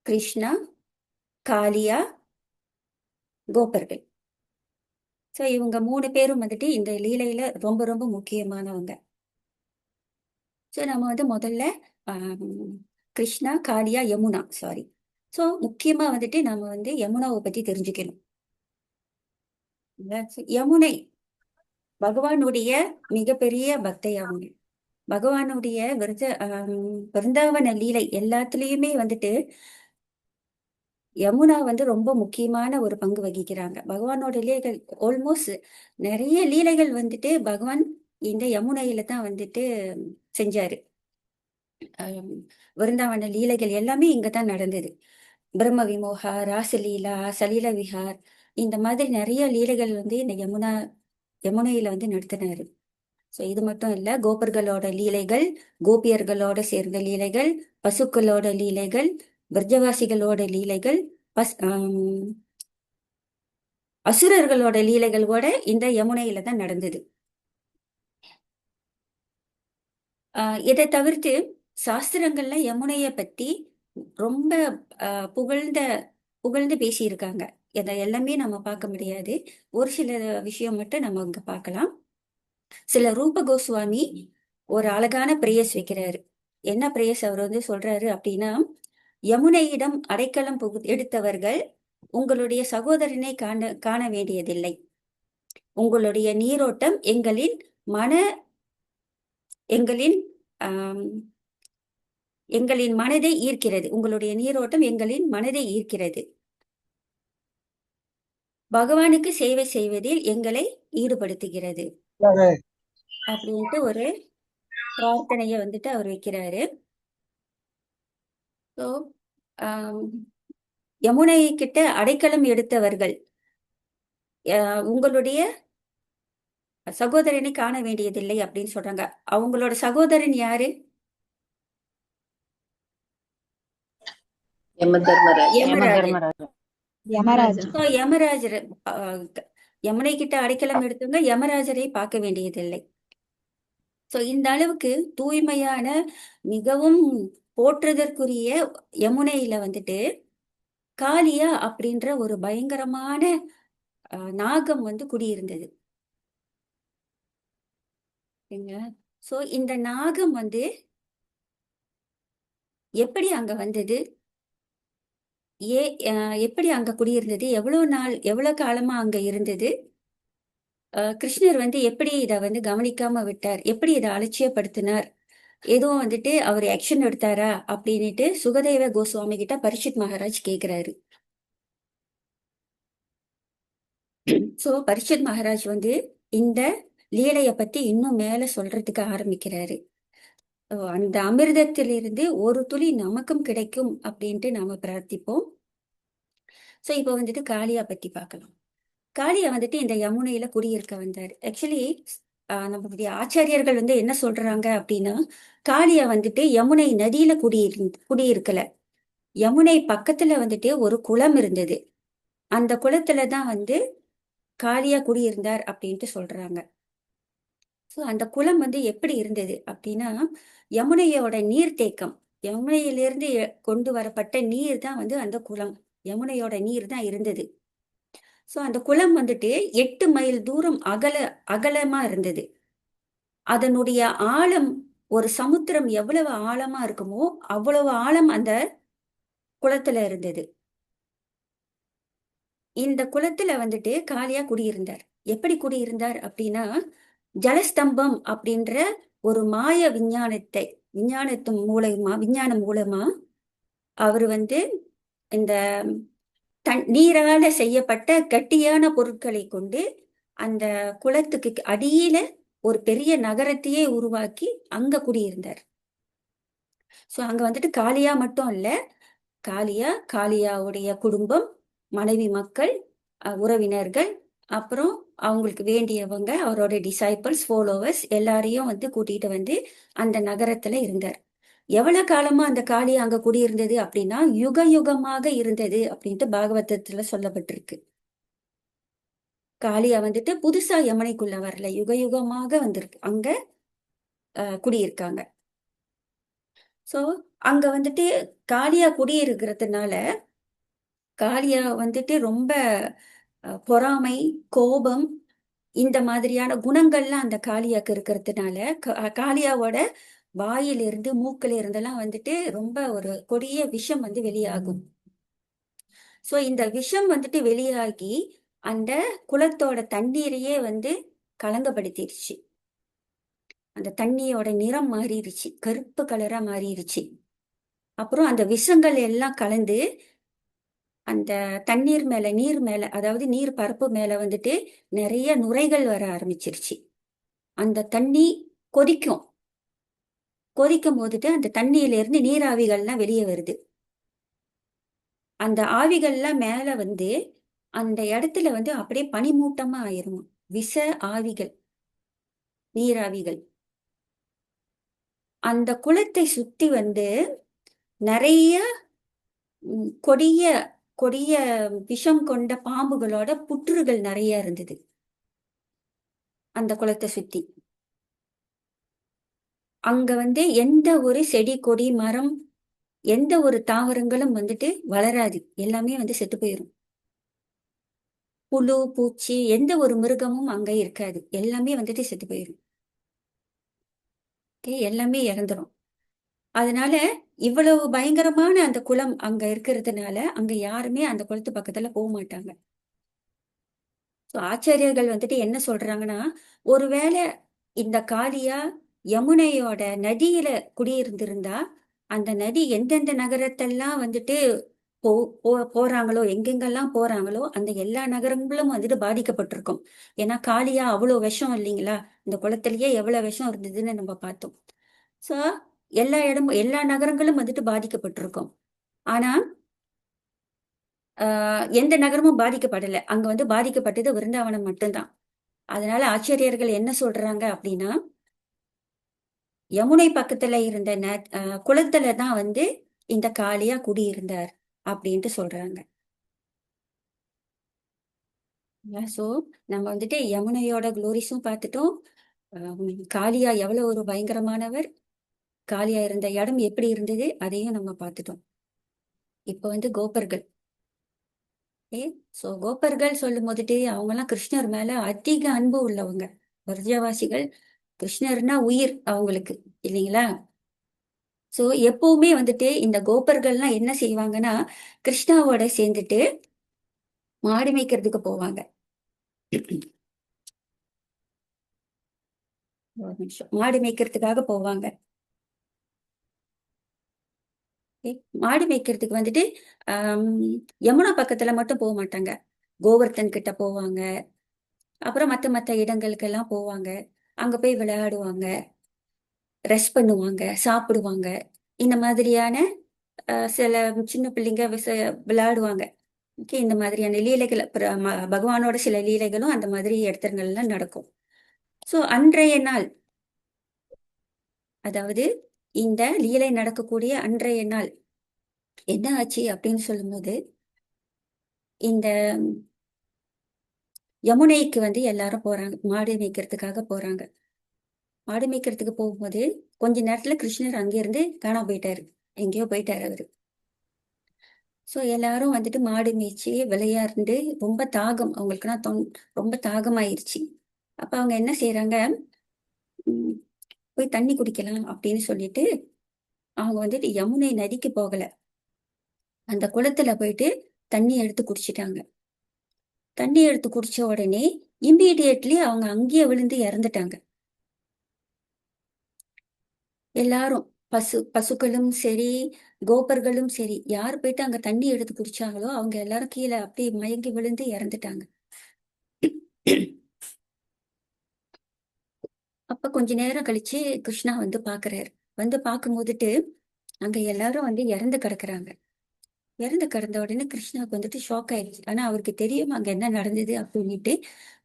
கிருஷ்ணா, காளியா, கோபர்கள். So இவங்க 3 பேரும் வந்துட்டு இந்த லீலையில ரொம்ப ரொம்ப முக்கியமானவங்க. ஸோ நம்ம வந்து முதல்ல ஆம், கிருஷ்ணா, காளியா, யமுனா சாரி. ஸோ முக்கியமா வந்துட்டு நம்ம வந்து யமுனாவை பத்தி தெரிஞ்சுக்கணும். இல்ல? So, யமுனை பகவானுடைய மிகப்பெரிய பக்தை அவங்க. பகவானுடைய விருந்தாவன லீலை எல்லாத்துலயுமே வந்துட்டு யமுனா வந்து ரொம்ப முக்கியமான ஒரு பங்கு வகிக்கிறாங்க. பகவானோட லீலைகள் ஆல்மோஸ்ட் நிறைய லீலைகள் வந்துட்டு பகவான் இந்த யமுனையில தான் வந்துட்டு செஞ்சாரு. ஆம், விருந்தாவன லீலைகள் எல்லாமே இங்க தான் நடந்தது. பிரம்ம விமோகா, ராசலீலா, சலீல விஹார், இந்த மாதிரி நிறைய லீலைகள் வந்து இந்த யமுனையில வந்து நடத்தினாரு. ஸோ இது மட்டும் இல்ல, கோபர்களோட லீலைகள், கோபியர்களோட சேர்ந்த லீலைகள், பசுக்களோட லீலைகள், பிரஜவாசிகளோட லீலைகள், அசுரர்களோட லீலைகள் கூட இந்த யமுனையில தான் நடந்தது. இதை தவிர்த்து சாஸ்திரங்கள்ல யமுனைய பத்தி ரொம்ப புகழ்ந்த புகழ்ந்து பேசியிருக்காங்க. இதை எல்லாமே நம்ம பார்க்க முடியாது. ஒரு சில விஷயம் மட்டும் நம்ம இங்க பார்க்கலாம். சில ரூப கோஸ்வாமி ஒரு அழகான பிரேயஸ் வைக்கிறாரு. என்ன பிரேயஸ் அவர் வந்து சொல்றாரு அப்படின்னா, யமுனையிடம் அடைக்கலம் எடுத்தவர்கள் உங்களுடைய சகோதரனை காண காண வேண்டியதில்லை. உங்களுடைய நீரோட்டம் மன எங்களின் ஆம், எங்களின் மனதை ஈர்க்கிறது. உங்களுடைய நீரோட்டம் எங்களின் மனதை ஈர்க்கிறது. பகவானுக்கு சேவை செய்வதில் எங்களை ஈடுபடுத்துகிறது அப்படின்ட்டு ஒரு பிரார்த்தனைய வந்துட்டு அவர் வைக்கிறாரு. ஸோ யமுனை கிட்ட அடைக்கலம் எடுத்தவர்கள் உங்களுடைய சகோதரனை காண வேண்டியதில்லை அப்படின்னு சொல்றாங்க. அவங்களோட சகோதரன் யாரு? யமராஜர். யமராஜர். So, யமராஜர் யமுனை கிட்ட அடைக்கலம் எடுத்தவங்க யமராஜரை பார்க்க வேண்டியதில்லை. சோ இந்த அளவுக்கு தூய்மையான மிகவும் போற்றுதற்குரிய யமுனையில வந்துட்டு காளியா அப்படின்ற ஒரு பயங்கரமான நாகம் வந்து குடியிருந்தது. சோ இந்த நாகம் வந்து எப்படி அங்க வந்தது, எப்படி அங்க குடியிருந்தது, எவ்வளவு காலமா அங்க இருந்தது, கிருஷ்ணர் வந்து எப்படி இதை வந்து கவனிக்காம விட்டார், எப்படி இதை அலட்சியப்படுத்தினார், எதுவும் வந்துட்டு அவர் ஆக்ஷன் எடுத்தாரா அப்படின்னுட்டு சுகதேவ கோஸ்வாமி கிட்ட பரீட்சித் மகாராஜ் கேக்குறாரு. சோ பரீட்சித் மகாராஜ் வந்து இந்த லீலைய பத்தி இன்னும் மேல சொல்றதுக்கு ஆரம்பிக்கிறாரு. அந்த அமிர்தத்திலிருந்து ஒரு துளி நமக்கும் கிடைக்கும் அப்படின்ட்டு நாம பிரார்த்திப்போம். சோ இப்போ வந்துட்டு காளியா பத்தி பார்க்கலாம். காளியா வந்துட்டு இந்த யமுனையில குடியிருக்க வந்தாரு. ஆக்சுவலி நம்மளுடைய ஆச்சாரியர்கள் வந்து என்ன சொல்றாங்க அப்படின்னா, காளியா வந்துட்டு யமுனை நதியில குடியிருக்கல. யமுனை பக்கத்துல வந்துட்டு ஒரு குளம் இருந்தது. அந்த குளத்துல தான் வந்து காளியா குடியிருந்தார் அப்படின்ட்டு சொல்றாங்க. ஸோ அந்த குளம் வந்து எப்படி இருந்தது அப்படின்னா, யமுனையோட நீர்த்தேக்கம், யமுனையிலிருந்து கொண்டு வரப்பட்ட நீர் தான் வந்து அந்த குளம். யமுனையோட நீர் தான் இருந்தது. ஸோ அந்த குளம் வந்துட்டு 8 மைல் தூரம் அகலமா இருந்தது. அதனுடைய ஆழம் ஒரு சமுத்திரம் எவ்வளவு ஆழமா இருக்குமோ அவ்வளவு ஆழம் அந்த குளத்துல இருந்தது. இந்த குளத்துல வந்துட்டு காளியா குடியிருந்தார். எப்படி குடியிருந்தார் அப்படின்னா, ஜலஸ்தம்பம் அப்படின்ற ஒரு மாய விஞ்ஞானம் மூலமா அவர் வந்து இந்த நீரால செய்யப்பட்ட கட்டியான பொருட்களை கொண்டு அந்த குளத்துக்கு அடியில ஒரு பெரிய நகரத்தையே உருவாக்கி அங்க குடியிருந்தார். சோ அங்க வந்துட்டு காளியா மட்டும் இல்ல, காளியாவுடைய குடும்பம், மனைவி, மக்கள், உறவினர்கள், அப்புறம் அவங்களுக்கு வேண்டியவங்க, அவரோட டிசைபிள்ஸ், ஃபாலோவர்ஸ் எல்லாரையும் வந்து கூட்டிட்டு வந்து அந்த நகரத்துல இருந்தார். எவ்வளவு காலமா அந்த காளி அங்க குடியிருந்தது அப்படின்னா, யுக யுகமாக இருந்தது அப்படின்ட்டு பாகவதத்துல சொல்லப்பட்டிருக்கு. காளியா வந்துட்டு புதுசா யமுனைக்குள்ள வரல, யுக யுகமாக வந்திருக்கு, அங்க குடியிருக்காங்க. ஸோ அங்க வந்துட்டு காளியா குடியிருக்கிறதுனால காளியா வந்துட்டு ரொம்ப பொறாமை, கோபம் இந்த மாதிரியான குணங்கள்லாம் அந்த காளியாக்கு இருக்கிறதுனால காளியாவோட வாயிலிருந்து மூக்குல இருந்தெல்லாம் வந்துட்டு ரொம்ப ஒரு கொடிய விஷம் வந்து வெளியாகும். ஸோ இந்த விஷம் வந்துட்டு வெளியாகி அந்த குளத்தோட தண்ணீரையே வந்து கலங்கப்படுத்திருச்சு. அந்த தண்ணியோட நிறம் மாறிடுச்சு, கருப்பு கலரா மாறிடுச்சு. அப்புறம் அந்த விஷங்கள் எல்லாம் கலந்து அந்த தண்ணீர் மேல நீர் மேல அதாவது நீர் பரப்பு மேல வந்துட்டு நிறைய நுரைகள் வர ஆரம்பிச்சிருச்சு. அந்த தண்ணி கொதிக்கும். கொதிக்கும் போதுட்டு அந்த தண்ணியில இருந்து நீராவிகள்லாம் வெளியே வருது. அந்த ஆவிகள்லாம் மேல வந்து அந்த இடத்துல வந்து அப்படியே பனிமூட்டமா ஆயிரும். விஷ ஆவிகள், நீராவிகள். அந்த குளத்தை சுத்தி வந்து நிறைய கொடிய கொடிய விஷம் கொண்ட பாம்புகளோட புற்றுகள் நிறைய இருந்தது அந்த குளத்தை சுத்தி. அங்க வந்து எந்த ஒரு செடி கொடி மரம் எந்த ஒரு தாவரங்களும் வந்துட்டு வளராது, எல்லாமே வந்து செத்து போயிரும். புழு பூச்சி எந்த ஒரு மிருகமும் அங்க இருக்காது, எல்லாமே வந்துட்டு செத்து போயிரும். ஓகே, எல்லாமே இறந்துரும். அதனால இவ்வளவு பயங்கரமான அந்த குளம் அங்க இருக்கிறதுனால அங்க யாருமே அந்த குளத்து பக்கத்துல போக மாட்டாங்க. ஸோ ஆச்சாரியர்கள் வந்துட்டு என்ன சொல்றாங்கன்னா, ஒருவேளை இந்த காளியா யமுனையோட நதியில குடியிருந்திருந்தா அந்த நதி எந்தெந்த நகரத்தெல்லாம் வந்துட்டு போ போறாங்களோ எங்கெங்கெல்லாம் போறாங்களோ அந்த எல்லா நகரங்களும் வந்துட்டு பாதிக்கப்பட்டிருக்கும். ஏன்னா காளியா அவ்வளோ விஷம் இல்லைங்களா, இந்த குளத்திலேயே எவ்வளவு விஷம் இருந்ததுன்னு நம்ம பார்த்தோம். ஸோ எல்லா இடமும் எல்லா நகரங்களும் வந்துட்டு பாதிக்கப்பட்டிருக்கும். ஆனா எந்த நகரமும் பாதிக்கப்படலை, அங்க வந்து பாதிக்கப்பட்டது விருந்தாவனம் மட்டும்தான். அதனால ஆச்சாரியர்கள் என்ன சொல்றாங்க அப்படின்னா, யமுனை பக்கத்துல இருந்த குளத்துல தான் வந்து இந்த காளியா குடியிருந்தார் அப்படின்ட்டு சொல்றாங்க. சோ நம்ம வந்துட்டு யமுனையோட குளோரிஸும் பார்த்துட்டோம். காளியா எவ்வளவு ஒரு பயங்கரமானவர், காளியா இருந்த இடம் எப்படி இருந்தது அதையும் நம்ம பார்த்துட்டோம். இப்ப வந்து கோபர்கள். ஏ சோ கோபர்கள் சொல்லும் போதுட்டு அவங்கெல்லாம் கிருஷ்ணர் மேல அதிக அன்பு உள்ளவங்க. பிரஜாவாசிகள் கிருஷ்ணர்னா உயிர் அவங்களுக்கு, இல்லைங்களா? சோ எப்பவுமே வந்துட்டு இந்த கோபர்கள்லாம் என்ன செய்வாங்கன்னா கிருஷ்ணாவோட சேர்ந்துட்டு மாடு மேய்க்கிறதுக்கு போவாங்க. ஒரு நிமிஷம், மாடு மேய்க்கிறதுக்காக போவாங்க. Okay? மாடு மேய்க்கிறதுக்கு வந்துட்டு ஆம், யமுனா பக்கத்துல மட்டும் போக மாட்டாங்க. கோவர்த்தன் கிட்ட போவாங்க. அப்புறம் மத்த மத்த இடங்களுக்கெல்லாம் போவாங்க. அங்க போய் விளையாடுவாங்க, ரெஸ்ட் பண்ணுவாங்க, சாப்பிடுவாங்க. இந்த மாதிரியான சில சின்ன பிள்ளைங்க விளையாடுவாங்க. ஓகே, இந்த மாதிரியான லீலைகள் பகவானோட சில லீலைகளும் அந்த மாதிரி இடத்துங்கள்ல நடக்கும். சோ அன்றைய நாள், அதாவது இந்த லீலை நடக்கக்கூடிய அன்றைய நாள் என்ன ஆச்சு அப்படின்னு சொல்லும்போது, இந்த யமுனைக்கு வந்து எல்லாரும் போறாங்க, மாடு மேய்க்கிறதுக்காக போறாங்க. மாடு மேய்க்கிறதுக்கு போகும்போது கொஞ்ச நேரத்துல கிருஷ்ணர் அங்கிருந்து காணாம போயிட்டாரு, எங்கேயோ போயிட்டாரு அவரு. சோ எல்லாரும் வந்துட்டு மாடு மேய்ச்சி விளையாண்டு ரொம்ப தாகம் அவங்களுக்குலாம் ரொம்ப தாகமாயிருச்சு. அப்ப அவங்க என்ன செய்யறாங்க, உம், போய் தண்ணி குடிக்கலாம் அப்படின்னு சொல்லிட்டு அவங்க வந்துட்டு யமுனை நதிக்கு போகல, அந்த குளத்துல போயிட்டு தண்ணி எடுத்து குடிச்சிட்டாங்க. தண்ணி எடுத்து குடிச்ச உடனே இம்மீடியட்லி அவங்க அங்கேயே விழுந்து இறந்துட்டாங்க. எல்லாரும் பசுக்களும் சரி, கோபர்களும் சரி, யார் போயிட்டு அங்க தண்ணி எடுத்து குடிச்சாங்களோ அவங்க எல்லாரும் கீழே அப்படியே மயங்கி விழுந்து இறந்துட்டாங்க. அப்ப கொஞ்ச நேரம் கழிச்சு கிருஷ்ணா வந்து பாக்குறாரு. வந்து பார்க்கும் போதுட்டு அங்க எல்லாரும் வந்து இறந்து கிடக்குறாங்க. இறந்து கிடந்த உடனே கிருஷ்ணாவுக்கு வந்துட்டு ஷாக் ஆயிடுச்சு. ஆனா அவருக்கு தெரியும் அங்க என்ன நடந்தது அப்படின்ட்டு.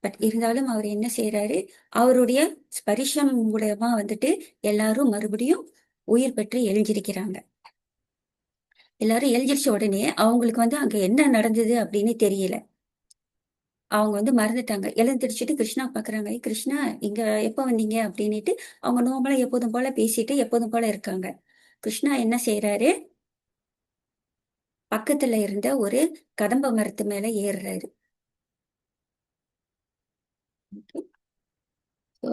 பட் இருந்தாலும் அவர் என்ன செய்யறாரு, அவருடைய ஸ்பரிசம் மூலமா வந்துட்டு எல்லாரும் மறுபடியும் உயிர் பெற்று எழுஞ்சிருக்கிறாங்க. எல்லாரும் எழுந்திரிச்ச உடனே அவங்களுக்கு வந்து அங்க என்ன நடந்தது அப்படின்னு தெரியல. அவங்க வந்து மறந்துட்டாங்க. எழுந்திரிச்சிட்டு கிருஷ்ணா பாக்குறாங்க. கிருஷ்ணா இங்க எப்ப வந்தீங்க அப்படின்னுட்டு அவங்க நார்மலா எப்போதும் போல பேசிட்டு எப்போதும் போல இருக்காங்க. கிருஷ்ணா என்ன செய்யறாரு? பக்கத்துல இருந்த ஒரு கதம்ப மரத்து மேல ஏறுறாரு. So,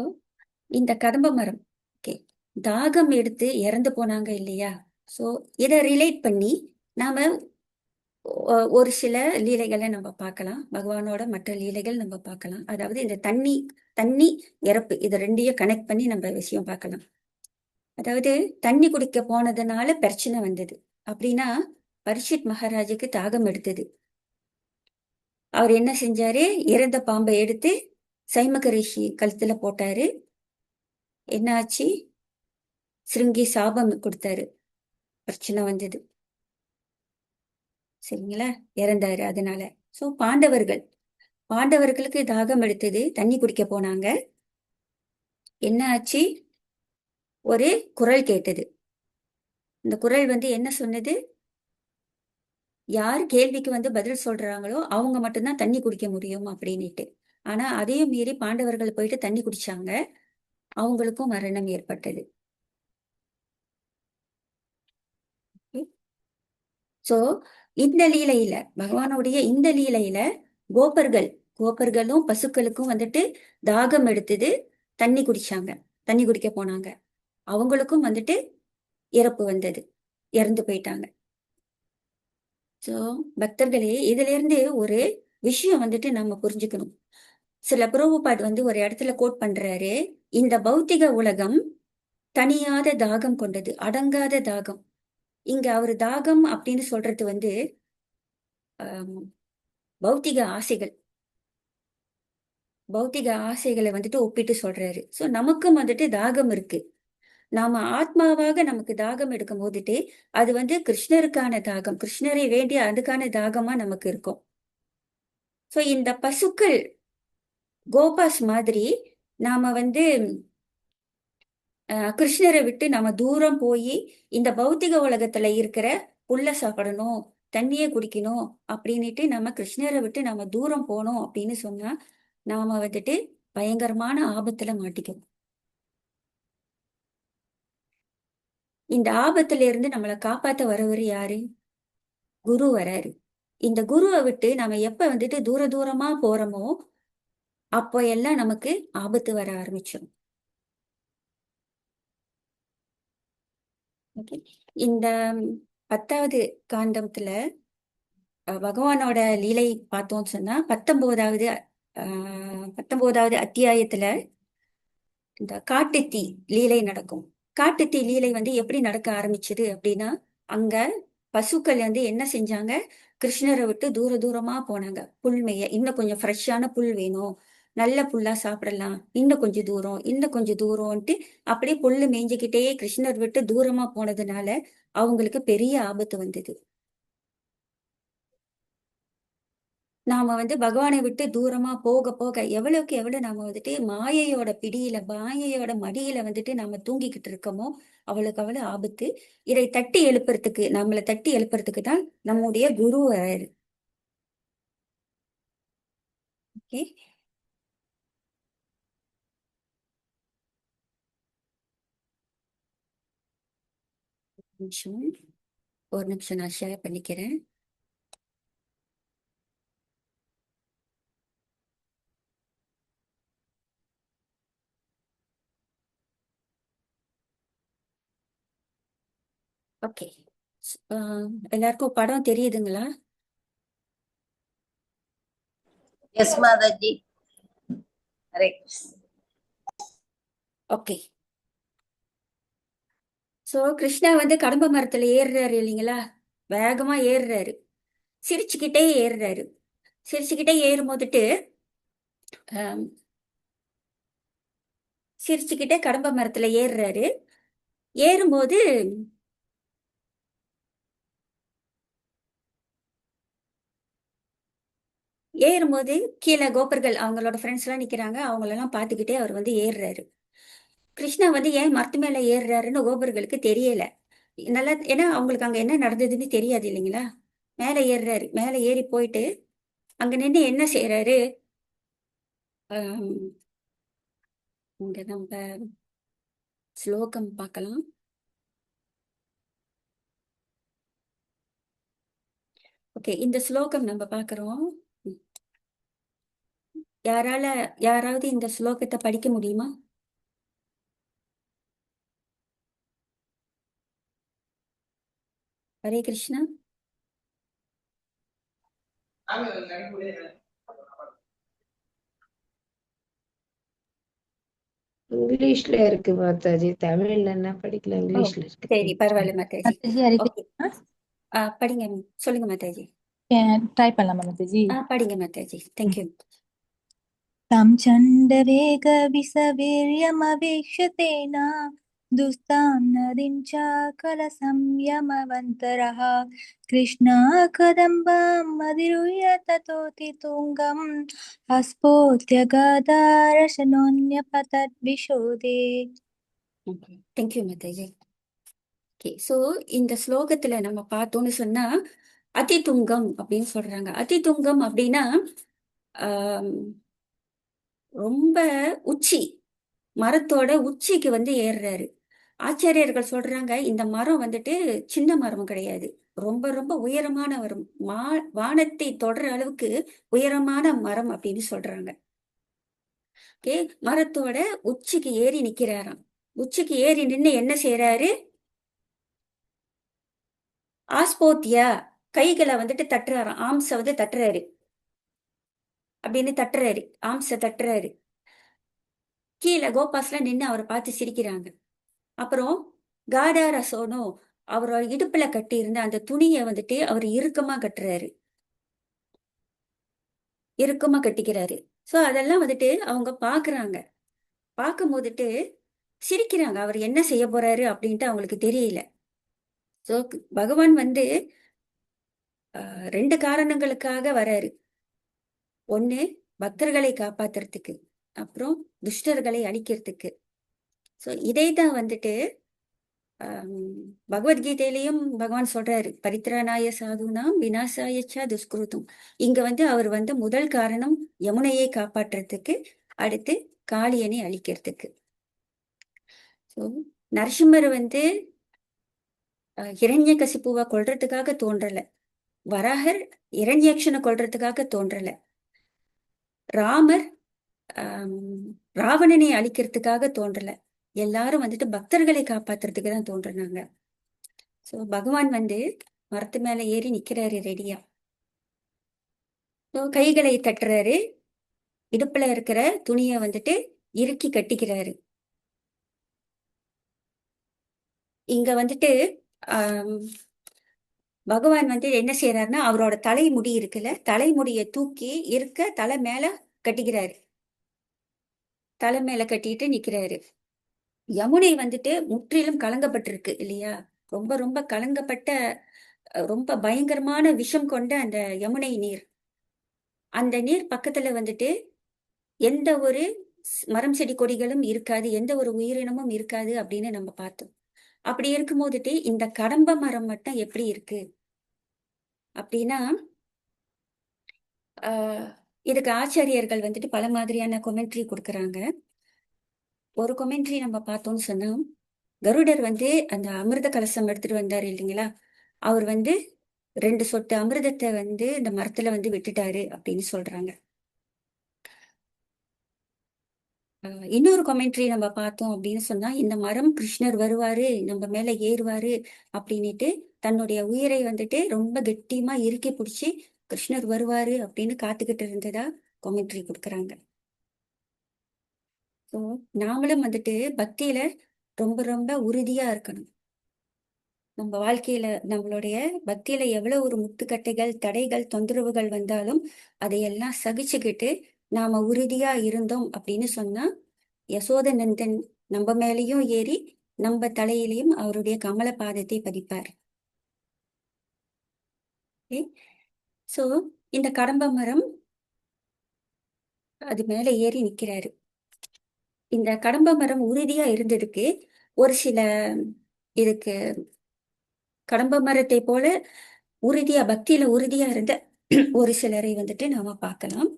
இந்த கதம்ப மரம், ஓகே, தாகம் எடுத்து இறந்து போனாங்க இல்லையா? சோ இதை ரிலேட் பண்ணி நாம ஒரு சில லீலைகளை நம்ம பார்க்கலாம். பகவானோட மற்ற லீலைகள் நம்ம பார்க்கலாம். அதாவது இந்த தண்ணி தண்ணி இறப்பு இதை ரெண்டையும் கனெக்ட் பண்ணி நம்ம விஷயம் பார்க்கலாம். அதாவது தண்ணி குடிக்க போனதுனால பிரச்சனை வந்தது அப்படின்னா, பரீட்சித் மகாராஜுக்கு தாகம் எடுத்தது. அவர் என்ன செஞ்சாரு? இறந்த பாம்பை எடுத்து சைமக ரிஷி கழுத்துல போட்டாரு. என்ன ஆச்சு? சிருங்கி சாபம் கொடுத்தாரு. பிரச்சனை வந்தது. சரிங்களா? இறந்தாரு அதனால. சோ பாண்டவர்களுக்கு தாகம் எடுத்தது, தண்ணி குடிக்க போனாங்க. என்ன ஆச்சு? ஒரு குரல் கேட்டது. இந்த குரல் என்ன சொன்னது? யார் கேள்விக்கு பதில் சொல்றாங்களோ அவங்க மட்டும்தான் தண்ணி குடிக்க முடியும் அப்படின்னுட்டு. ஆனா அதையும் மீறி பாண்டவர்கள் போயிட்டு தண்ணி குடிச்சாங்க. அவங்களுக்கும் மரணம் ஏற்பட்டது. சோ இந்த லீலையில, பகவானுடைய இந்த லீலையில கோபர்களும் பசுக்களுக்கும் தாகம் எடுத்தது, தண்ணி குடிச்சாங்க, தண்ணி குடிக்க போனாங்க. அவங்களுக்கும் இறப்பு வந்தது, இறந்து போயிட்டாங்க. சோ பக்தர்களே, இதுல இருந்து ஒரு விஷயம் நம்ம புரிஞ்சுக்கணும். சில பிரபுபாட் ஒரு இடத்துல கோட் பண்றாரு, இந்த பௌத்திக உலகம் தனியாத தாகம் கொண்டது, அடங்காத தாகம். இங்க அவரு தாகம் அப்படின்னு சொல்றது ஆம், பௌத்திக ஆசைகள், பௌத்திக ஆசைகளை ஒப்பிட்டு சொல்றாரு. சோ நமக்கும் தாகம் இருக்கு. நாம ஆத்மாவாக நமக்கு தாகம் எடுக்கும் போதுட்டு அது கிருஷ்ணருக்கான தாகம், கிருஷ்ணரை வேண்டிய அதுக்கான தாகமா நமக்கு இருக்கும். சோ இந்த பசுக்கள் கோபாஸ் மாதிரி நாம கிருஷ்ணரை விட்டு நாம தூரம் போய் இந்த பௌத்திக உலகத்துல இருக்கிற புல்ல சாப்பிடணும், தண்ணியை குடிக்கணும் அப்படின்னுட்டு நம்ம கிருஷ்ணரை விட்டு நாம தூரம் போனோம் அப்படின்னு சொன்னா நாம பயங்கரமான ஆபத்துல மாட்டிக்கிறோம். இந்த ஆபத்துல இருந்து நம்மளை காப்பாத்த வரவர் யாரு? குரு வராரு. இந்த குருவை விட்டு நாம எப்ப தூர தூரமா போறோமோ அப்போ எல்லாம் நமக்கு ஆபத்து வர ஆரம்பிச்சிடும். ஓகே, இந்த 10வது காண்டத்துல பகவானோட லீலை பார்த்தோம்னு சொன்னா 19வது அத்தியாயத்துல இந்த காட்டுத்தீ லீலை நடக்கும். காட்டுத்தீ லீலை எப்படி நடக்க ஆரம்பிச்சது அப்படின்னா, அங்க பசுக்கள் என்ன செஞ்சாங்க? கிருஷ்ணரை விட்டு தூர தூரமா போனாங்க. புல்மைய இன்னும் கொஞ்சம் ஃப்ரெஷ்ஷான புல் வேணும், நல்ல புல்லா சாப்பிடலாம், இன்னும் கொஞ்சம் தூரம்ட்டு அப்படியே புல்லு மேய்ஞ்சுக்கிட்டே கிருஷ்ணர் விட்டு தூரமா போனதுனால அவங்களுக்கு பெரிய ஆபத்து வந்தது. நாம பகவானை விட்டு தூரமா போக போக எவ்வளவுக்கு எவ்வளவு நாம மாயையோட பிடியில, மாயையோட மடியில நாம தூங்கிக்கிட்டு இருக்கோமோ அவளுக்கு அவ்வளவு ஆபத்து. இதை நம்மளை தட்டி எழுப்புறதுக்கு தான் நம்முடைய குரு வராரு. ஓகே, நிமிஷம், ஒரு நிமிஷம் நான் ஷேர் பண்ணிக்கிறேன். ஓகே, எல்லாருக்கும் படம் தெரியுதுங்களா? Yes Mataji. Okay, so Krishna கடம்ப மரத்துல ஏறுறாரு இல்லைங்களா? வேகமா ஏறுறாரு, சிரிச்சுக்கிட்டே ஏறுறாரு. சிரிச்சுக்கிட்டே ஏறும்போதுட்டு சிரிச்சுக்கிட்டே கடம்ப மரத்துல ஏறுறாரு. ஏறும்போது ஏறும்போது கீழே கோபர்கள் அவங்களோட ஃப்ரெண்ட்ஸ் எல்லாம் நிக்கிறாங்க. அவங்களெல்லாம் பார்த்துக்கிட்டே அவர் ஏறுறாரு. கிருஷ்ணா ஏன் மரத்து மேல ஏறுறாருன்னு கோபர்களுக்கு தெரியல. நல்லா, ஏன்னா அவங்களுக்கு அங்க என்ன நடந்ததுன்னு தெரியாது இல்லைங்களா? மேல ஏறுறாரு. மேல ஏறி போயிட்டு அங்க நின்று என்ன செய்யறாரு? இங்க நம்ம ஸ்லோகம் பார்க்கலாம். ஓகே, இந்த ஸ்லோகம் நம்ம பார்க்குறோம். யாராவது இந்த ஸ்லோகத்தை படிக்க முடியுமா? ஹரே கிருஷ்ணா. இங்கிலீஷ்ல இருக்கு மாதாஜி, தமிழ்ல என்ன படிக்கல, ஓ, இங்கிலீஷ்ல இருக்கு. சரி, பரவாயில்ல மாதாஜி. மாதாஜி ஹரே ஓகே, கிருஷ்ணா. படிங்க. சொல்லுங்க மாதாஜி. ட்ரை பண்ணலாமா மாதாஜி? படிங்க மாதாஜி. தேங்க்யூ. तं चण्डवेगविसवीर्यमवीक्ष्य तेन दुस्तां नदीं च कलसंयमवन्तरः कृष्णः कदम्बमधिरुह्य ततोति तुङ्गम् अस्फोट्य गदारशनोऽन्यपतद्विशोदे. தேங்க்யூ மாதாஜி. ஓகே, ஸோ இந்த ஸ்லோகத்துல நம்ம பார்த்தோம்னு சொன்னா அதிதுங்கம் அப்படின்னு சொல்றாங்க. அதிதுங்கம் அப்படின்னா ஆம், ரொம்ப உச்சி, மரத்தோட உச்சிக்கு வந்து ஏறுறாரு. ஆச்சாரியர்கள் சொல்றாங்க இந்த மரம் வந்துட்டு சின்ன மரம் கிடையாது, ரொம்ப ரொம்ப உயரமான மரம், வானத்தை தொடர அளவுக்கு உயரமான மரம் அப்படின்னு சொல்றாங்க. ஓகே, மரத்தோட உச்சிக்கு ஏறி நிக்கிறாராம். உச்சிக்கு ஏறி நின்று என்ன செய்யறாரு? ஆஸ்போத்தியா, கைகளை வந்துட்டு தட்டுறாராம். ஆம்ஸ வந்து தட்டுறாரு, அப்படின்னு தட்டுறாரு, ஆம்ஸ தட்டுறாரு. கீழே கோபாஸ்லாம் நின்று அவரை பார்த்து சிரிக்கிறாங்க. அப்புறம் காடார சோனோ, அவரோட இடுப்புல கட்டி இருந்த அந்த துணியை வந்துட்டு அவர் இறுக்கமா கட்டுறாரு, இறுக்கமா கட்டிக்கிறாரு. சோ அதெல்லாம் வந்துட்டு அவங்க பாக்குறாங்க. பார்க்கும் போதுட்டு சிரிக்கிறாங்க. அவர் என்ன செய்ய போறாரு அப்படின்ட்டு அவங்களுக்கு தெரியல. சோ பகவான் வந்து ரெண்டு காரணங்களுக்காக வராரு. ஒண்ணு, பக்தர்களை காப்பாத்துறதுக்கு, அப்புறம் துஷ்டர்களை அழிக்கிறதுக்கு. சோ இதை தான் வந்துட்டு பகவத்கீதையிலையும் பகவான் சொல்றாரு, பரித்ராணாய சாதுனாம் விநாசாயச்சா துஷ்கிருதம். இங்க வந்து அவர் வந்து முதல் காரணம் யமுனையை காப்பாற்றுறதுக்கு, அடுத்து காளியனை அழிக்கிறதுக்கு. ஸோ நரசிம்மர் வந்து ஹிரண்யகசிப்புவை கொல்றதுக்காக தோன்றல, வராகர் இரண்யக்ஷனை கொல்றதுக்காக தோன்றல, ராமர் ராவணனை அழிக்கிறதுக்காக தோன்றல, எல்லாரும் வந்துட்டு பக்தர்களை காப்பாத்துறதுக்கு தான் தோன்றுனாங்க. சோ பகவான் வந்து மரத்து மேல ஏறி நிக்கிறாரு ரெடியா. ஸோ கைகளை தட்டுறாரு, இடுப்புல இருக்கிற துணியை வந்துட்டு இறுக்கி கட்டிக்கிறாரு. இங்க வந்துட்டு ஆம், பகவான் வந்து என்ன செய்யறாருன்னா, அவரோட தலைமுடி இருக்குல்ல, தலைமுடியை தூக்கி இருக்க தலை மேல கட்டிக்கிறாரு, தலை மேல கட்டிட்டு நிக்கிறாரு. யமுனை வந்துட்டு முற்றிலும் கலங்கப்பட்டிருக்கு இல்லையா? ரொம்ப ரொம்ப கலங்கப்பட்ட, ரொம்ப பயங்கரமான விஷம் கொண்ட அந்த யமுனை நீர். அந்த நீர் பக்கத்துல வந்துட்டு எந்த ஒரு மரம் செடி கொடிகளும் இருக்காது, எந்த ஒரு உயிரினமும் இருக்காது அப்படின்னு நம்ம பார்த்தோம். அப்படி இருக்கும் போதுட்டு இந்த கடம்ப மரம் மட்டும் எப்படி இருக்கு அப்படின்னா, ஆஹ் இதுக்கு ஆச்சாரியர்கள் வந்துட்டு பல மாதிரியான கொமெண்ட்ரி கொடுக்கறாங்க. ஒரு கொமெண்ட்ரி நம்ம பார்த்தோம்னு சொன்னா, கருடர் வந்து அந்த அமிர்த கலசம் எடுத்துட்டு வந்தாரு இல்லைங்களா, அவர் வந்து 2 சொட்டு அமிர்தத்தை வந்து இந்த மரத்துல வந்து விட்டுட்டாரு அப்படின்னு சொல்றாங்க. இன்னொரு கொமெண்ட்ரி நம்ம பார்த்தோம் அப்படின்னு சொன்னா, இந்த மரம் கிருஷ்ணர் வருவாரு, நம்ம மேல ஏறுவாரு அப்படின்னுட்டு தன்னுடைய உயிரை வந்துட்டு ரொம்ப கெட்டியமா இறுக்கி பிடிச்சி கிருஷ்ணர் வருவாரு அப்படின்னு காத்துக்கிட்டு இருந்ததா கொமெண்ட்ரி கொடுக்குறாங்க. ஸோ நாமளும் வந்துட்டு பக்தியில ரொம்ப ரொம்ப உறுதியா இருக்கணும். நம்ம வாழ்க்கையில நம்மளுடைய பக்தியில எவ்வளவு ஒரு முட்டுக்கட்டைகள், தடைகள், தொந்தரவுகள் வந்தாலும் அதையெல்லாம் சகிச்சுக்கிட்டு நாம உறுதியா இருந்தோம் அப்படின்னு சொன்னா, யசோத நந்தன் நம்ம மேலேயும் ஏறி நம்ம தலையிலையும் அவருடைய கமல பாதத்தை பதிப்பார். சோ இந்த கடம்ப மரம் அது மேல ஏறி நிக்கிறாரு. இந்த கடம்ப மரம் உறுதியா இருந்ததுக்கு ஒரு சில, இதுக்கு கடம்ப மரத்தை போல உறுதியா பக்தியில உறுதியா இருந்த ஒரு சிலரை வந்துட்டு நாம பார்க்கலாம்.